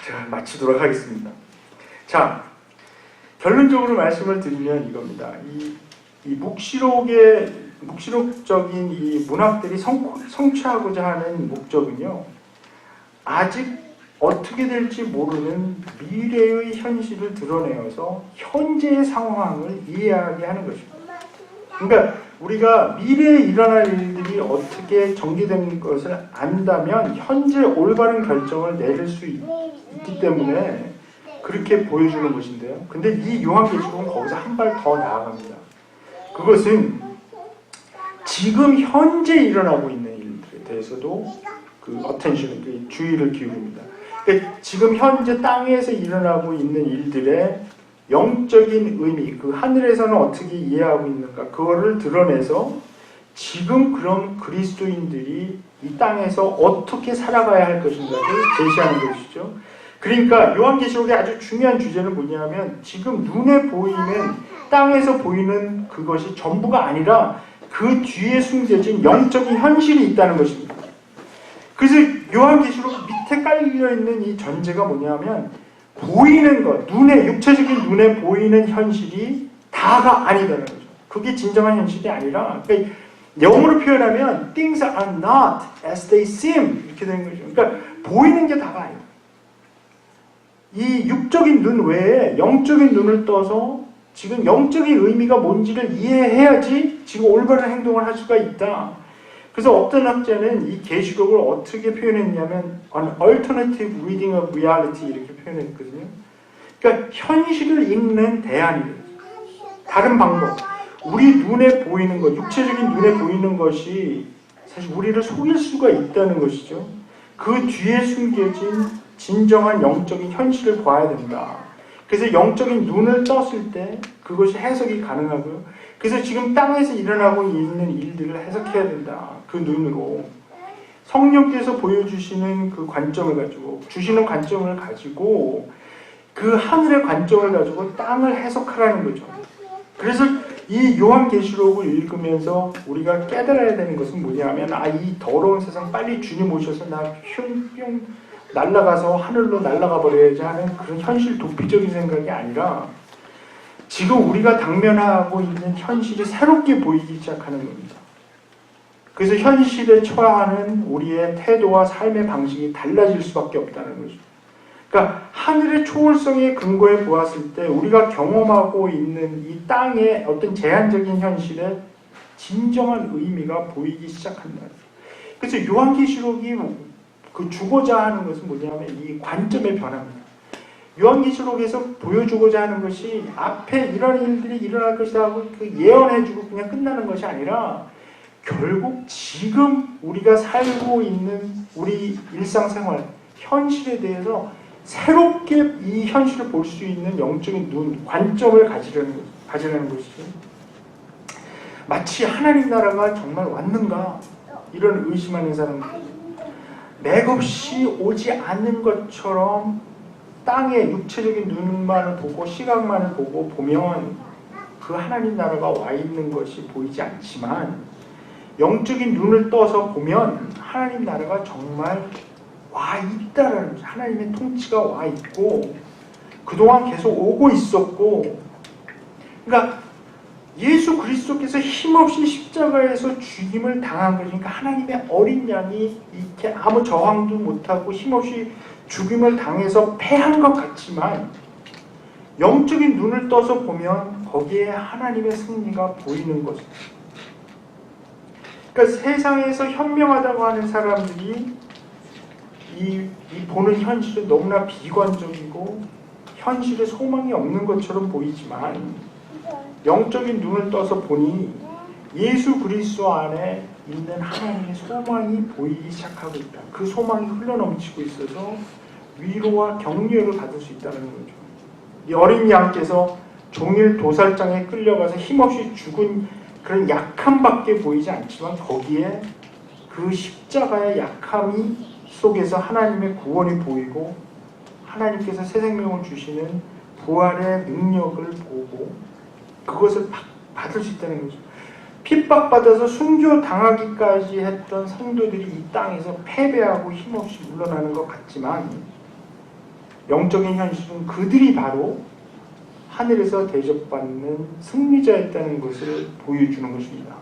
제가 마치도록 하겠습니다. 자, 결론적으로 말씀을 드리면 이겁니다. 이 묵시록적인 이 문학들이 성취하고자 하는 목적은요, 아직 어떻게 될지 모르는 미래의 현실을 드러내어서 현재의 상황을 이해하게 하는 것입니다. 그러니까 우리가 미래에 일어날 일들이 어떻게 전개되는 것을 안다면 현재 올바른 결정을 내릴 수 있기 때문에 그렇게 보여주는 것인데요. 근데 이 요한계시록은 거기서 한 발 더 나아갑니다. 그것은 지금 현재 일어나고 있는 일들에 대해서도 그 어텐션, 그 주의를 기울입니다. 그러니까 지금 현재 땅에서 일어나고 있는 일들의 영적인 의미, 그 하늘에서는 어떻게 이해하고 있는가, 그거를 드러내서 지금 그런 그리스도인들이 이 땅에서 어떻게 살아가야 할 것인가를 제시하는 것이죠. 그러니까 요한계시록의 아주 중요한 주제는 뭐냐면 지금 눈에 보이는 땅에서 보이는 그것이 전부가 아니라 그 뒤에 숨겨진 영적인 현실이 있다는 것입니다. 그래서 요한계시록 밑에 깔려있는 이 전제가 뭐냐면 보이는 것, 육체적인 눈에 보이는 현실이 다가 아니다는 거죠. 그게 진정한 현실이 아니라 그러니까 영어로 표현하면 things are not as they seem 이렇게 되는 거죠. 그러니까 보이는 게 다가 아니에요. 이 육적인 눈 외에 영적인 눈을 떠서 지금 영적인 의미가 뭔지를 이해해야지 지금 올바른 행동을 할 수가 있다. 그래서 어떤 학자는 이 계시록을 어떻게 표현했냐면 an alternative reading of reality 이렇게 표현했거든요. 그러니까 현실을 읽는 대안이에요. 다른 방법. 우리 눈에 보이는 것, 육체적인 눈에 보이는 것이 사실 우리를 속일 수가 있다는 것이죠. 그 뒤에 숨겨진 진정한 영적인 현실을 봐야 된다. 그래서 영적인 눈을 떴을 때 그것이 해석이 가능하고요. 그래서 지금 땅에서 일어나고 있는 일들을 해석해야 된다. 그 눈으로. 성령께서 보여주시는 그 관점을 가지고, 주시는 관점을 가지고 그 하늘의 관점을 가지고 땅을 해석하라는 거죠. 그래서 이 요한계시록을 읽으면서 우리가 깨달아야 되는 것은 뭐냐면 이 더러운 세상 빨리 주님 오셔서 나 흉 날아가서 하늘로 날아가 버려야지 하는 그런 현실 도피적인 생각이 아니라 지금 우리가 당면하고 있는 현실이 새롭게 보이기 시작하는 겁니다. 그래서 현실에 처하는 우리의 태도와 삶의 방식이 달라질 수밖에 없다는 거죠. 그러니까 하늘의 초월성의 근거에 보았을 때 우리가 경험하고 있는 이 땅의 어떤 제한적인 현실에 진정한 의미가 보이기 시작한다. 그래서 요한계시록이 그 주고자 하는 것은 뭐냐면 이 관점의 변화입니다. 요한계시록에서 보여주고자 하는 것이 앞에 이런 일들이 일어날 것이다 하고 그 예언해주고 그냥 끝나는 것이 아니라 결국 지금 우리가 살고 있는 우리 일상생활, 현실에 대해서 새롭게 이 현실을 볼 수 있는 영적인 눈, 관점을 가지려는 것이죠. 마치 하나님 나라가 정말 왔는가? 이런 의심하는 사람들. 맥없이 오지 않는 것처럼 땅의 육체적인 눈만을 보고 시각만을 보고 보면 그 하나님 나라가 와 있는 것이 보이지 않지만 영적인 눈을 떠서 보면 하나님 나라가 정말 와 있다라는 거죠. 하나님의 통치가 와 있고 그동안 계속 오고 있었고, 그러니까 예수 그리스도께서 힘없이 십자가에서 죽임을 당한 거니까 하나님의 어린 양이 이렇게 아무 저항도 못하고 힘없이 죽임을 당해서 패한 것 같지만 영적인 눈을 떠서 보면 거기에 하나님의 승리가 보이는 거죠. 그러니까 세상에서 현명하다고 하는 사람들이 이 보는 현실은 너무나 비관적이고 현실에 소망이 없는 것처럼 보이지만 영적인 눈을 떠서 보니 예수 그리스도 안에 있는 하나님의 소망이 보이기 시작하고 있다. 그 소망이 흘러넘치고 있어서 위로와 격려를 받을 수 있다는 거죠. 이 어린 양께서 종일 도살장에 끌려가서 힘없이 죽은 그런 약함밖에 보이지 않지만 거기에 그 십자가의 약함이 속에서 하나님의 구원이 보이고 하나님께서 새 생명을 주시는 부활의 능력을 보고 그것을 받을 수 있다는 거죠. 핍박받아서 순교당하기까지 했던 성도들이 이 땅에서 패배하고 힘없이 물러나는 것 같지만 영적인 현실은 그들이 바로 하늘에서 대접받는 승리자였다는 것을 보여주는 것입니다.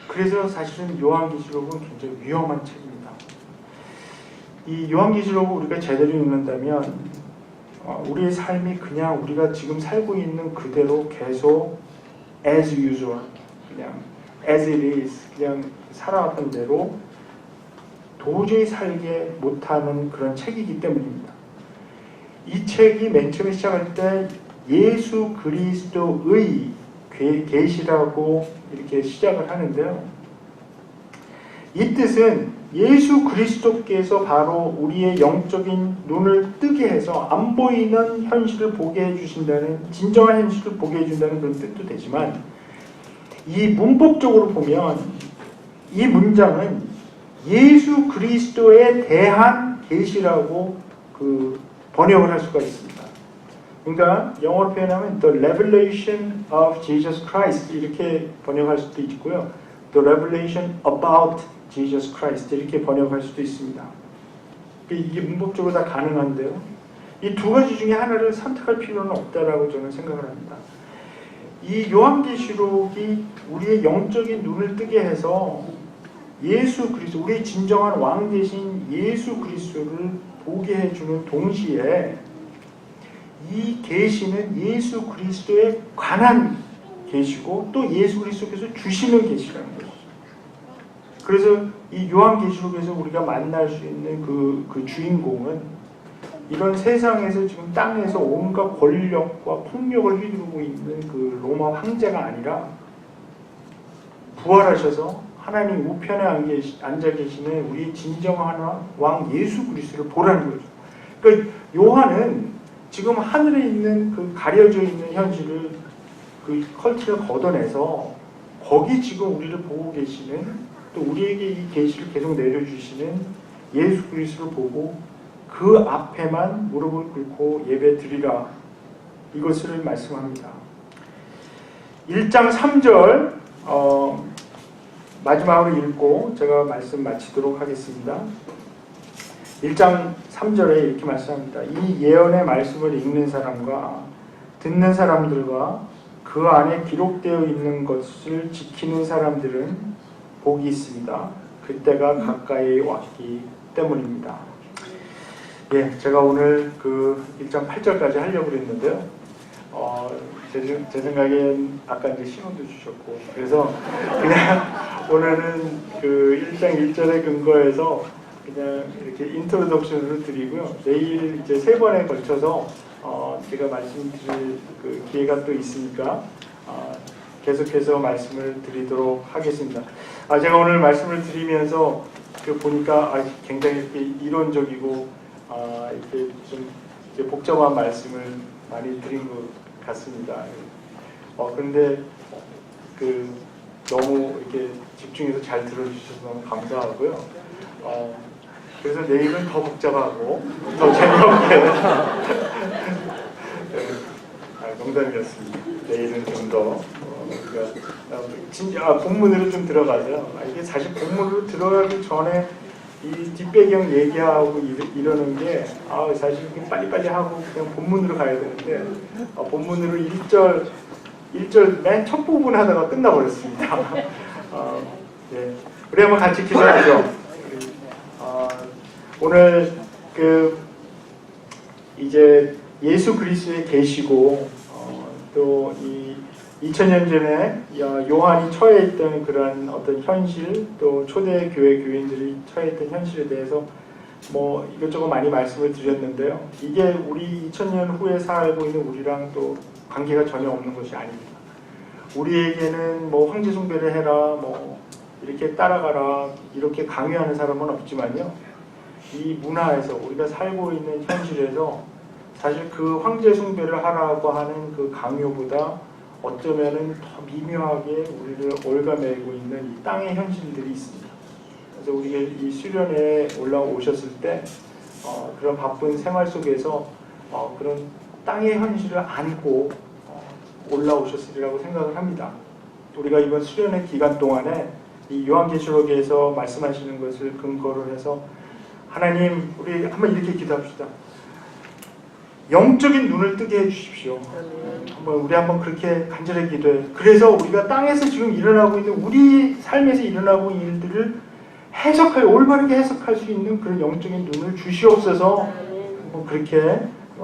그래서 사실은 요한계시록은 굉장히 위험한 책입니다. 이 요한계시록을 우리가 제대로 읽는다면 우리의 삶이 그냥 우리가 지금 살고 있는 그대로 계속 as usual, 그냥 as it is, 그냥 살아왔던 대로 도저히 살게 못하는 그런 책이기 때문입니다. 이 책이 맨 처음에 시작할 때 예수 그리스도의 계시라고 이렇게 시작을 하는데요. 이 뜻은 예수 그리스도께서 바로 우리의 영적인 눈을 뜨게 해서 안 보이는 현실을 보게 해주신다는, 진정한 현실을 보게 해준다는 그런 뜻도 되지만 이 문법적으로 보면 이 문장은 예수 그리스도에 대한 계시라고 번역을 할 수가 있습니다. 그러니까 영어로 표현하면 The Revelation of Jesus Christ 이렇게 번역할 수도 있고요. The Revelation about Jesus Christ 이렇게 번역할 수도 있습니다. 이게 문법적으로 다 가능한데요. 이 두 가지 중에 하나를 선택할 필요는 없다라고 저는 생각을 합니다. 이 요한계시록이 우리의 영적인 눈을 뜨게 해서 예수 그리스도, 우리의 진정한 왕 대신 예수 그리스도를 보게 해주는 동시에 이 계시는 예수 그리스도에 관한 계시고 또 예수 그리스도께서 주시는 계시라는 것이죠. 그래서 이 요한계시록에서 우리가 만날 수 있는 그 주인공은 이런 세상에서 지금 땅에서 온갖 권력과 폭력을 휘두르고 있는 그 로마 황제가 아니라 부활하셔서 하나님 우편에 앉아 계시는 우리 진정한 왕 예수 그리스도를 보라는 거죠. 그러니까 요한은 지금 하늘에 있는 그 가려져 있는 현실을 그 컬트를 걷어내서 거기 지금 우리를 보고 계시는 또 우리에게 이 계시를 계속 내려주시는 예수 그리스도를 보고 그 앞에만 무릎을 꿇고 예배 드리라 이것을 말씀합니다. 1장 3절 마지막으로 읽고 제가 말씀 마치도록 하겠습니다. 1장 3절에 이렇게 말씀합니다. 이 예언의 말씀을 읽는 사람과 듣는 사람들과 그 안에 기록되어 있는 것을 지키는 사람들은 복이 있습니다. 그때가 가까이 왔기 때문입니다. 예, 제가 오늘 그 1장 8절까지 하려고 그랬는데요. 제 생각엔 아까 이제 신혼도 주셨고, 그래서 그냥 오늘은 그 1장 1절에 근거해서 그냥 이렇게 인트로덕션으로 드리고요. 내일 이제 3번에 걸쳐서 제가 말씀드릴 그 기회가 또 있으니까 계속해서 말씀을 드리도록 하겠습니다. 제가 오늘 말씀을 드리면서 그 보니까 굉장히 이렇게 이론적이고 이렇게 좀 이렇게 복잡한 말씀을 많이 드린 것 같습니다. 그런데 그 너무 이렇게 집중해서 잘 들어주셔서 너무 감사하고요. 그래서 내일은 더 복잡하고 더 재미없게 농담이었습니다. 내일은 좀 더 진짜 본문으로 좀 들어가죠. 이게 사실 본문으로 들어가기 전에 이 뒷배경 얘기하고 이러는 게 사실 빨리빨리 하고 그냥 본문으로 가야 되는데 본문으로 1절 맨 첫 부분 하다가 끝나버렸습니다. 네. 우리 한번 같이 기도하죠. 오늘 그 이제 예수 그리스도에 계시고 또 이 2000년 전에 요한이 처해 있던 그런 어떤 현실, 또 초대 교회 교인들이 처해 있던 현실에 대해서 뭐 이것저것 많이 말씀을 드렸는데요. 이게 우리 2000년 후에 살고 있는 우리랑 또 관계가 전혀 없는 것이 아닙니다. 우리에게는 뭐 황제 숭배를 해라, 뭐 이렇게 따라가라, 이렇게 강요하는 사람은 없지만요. 이 문화에서 우리가 살고 있는 현실에서 사실 그 황제 숭배를 하라고 하는 그 강요보다 어쩌면은 더 미묘하게 우리를 올가매고 있는 이 땅의 현실들이 있습니다. 그래서 우리가 이 수련회에 올라오셨을 때 그런 바쁜 생활 속에서 그런 땅의 현실을 안고 올라오셨으리라고 생각을 합니다. 우리가 이번 수련회 기간 동안에 이 요한계시록에서 말씀하시는 것을 근거로 해서 하나님, 우리 한번 이렇게 기도합시다. 영적인 눈을 뜨게 해주십시오. 우리 한번 그렇게 간절히 기도해요. 그래서 우리가 땅에서 지금 일어나고 있는 우리 삶에서 일어나고 있는 일들을 올바르게 해석할 수 있는 그런 영적인 눈을 주시옵소서. 그렇게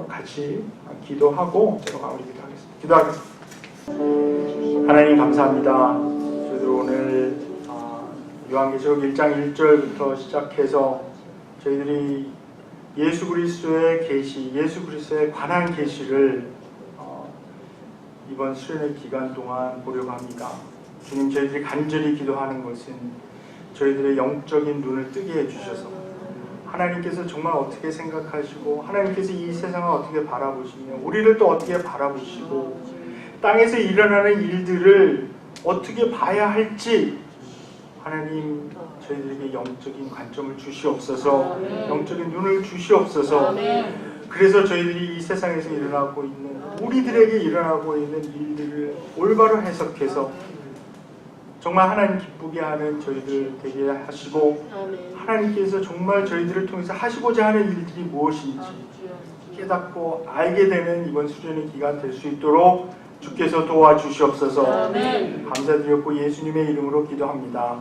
같이 기도하고 제가 마무리 기도하겠습니다. 하나님 감사합니다. 저희들 오늘 요한계시록 1장 1절부터 시작해서 저희들이 예수 그리스도의 계시, 예수 그리스도에 관한 계시를 이번 수련회 기간 동안 보려고 합니다. 주님, 저희들이 간절히 기도하는 것은 저희들의 영적인 눈을 뜨게 해주셔서 하나님께서 정말 어떻게 생각하시고 하나님께서 이 세상을 어떻게 바라보시며 우리를 또 어떻게 바라보시고 땅에서 일어나는 일들을 어떻게 봐야 할지 하나님 저희들에게 영적인 관점을 주시옵소서. 영적인 눈을 주시옵소서. 그래서 저희들이 이 세상에서 일어나고 있는 우리들에게 일어나고 있는 일들을 올바로 해석해서 정말 하나님 기쁘게 하는 저희들 되게 하시고 하나님께서 정말 저희들을 통해서 하시고자 하는 일들이 무엇인지 깨닫고 알게 되는 이번 수련의 기간 될 수 있도록 주께서 도와주시옵소서. 감사드렸고 예수님의 이름으로 기도합니다.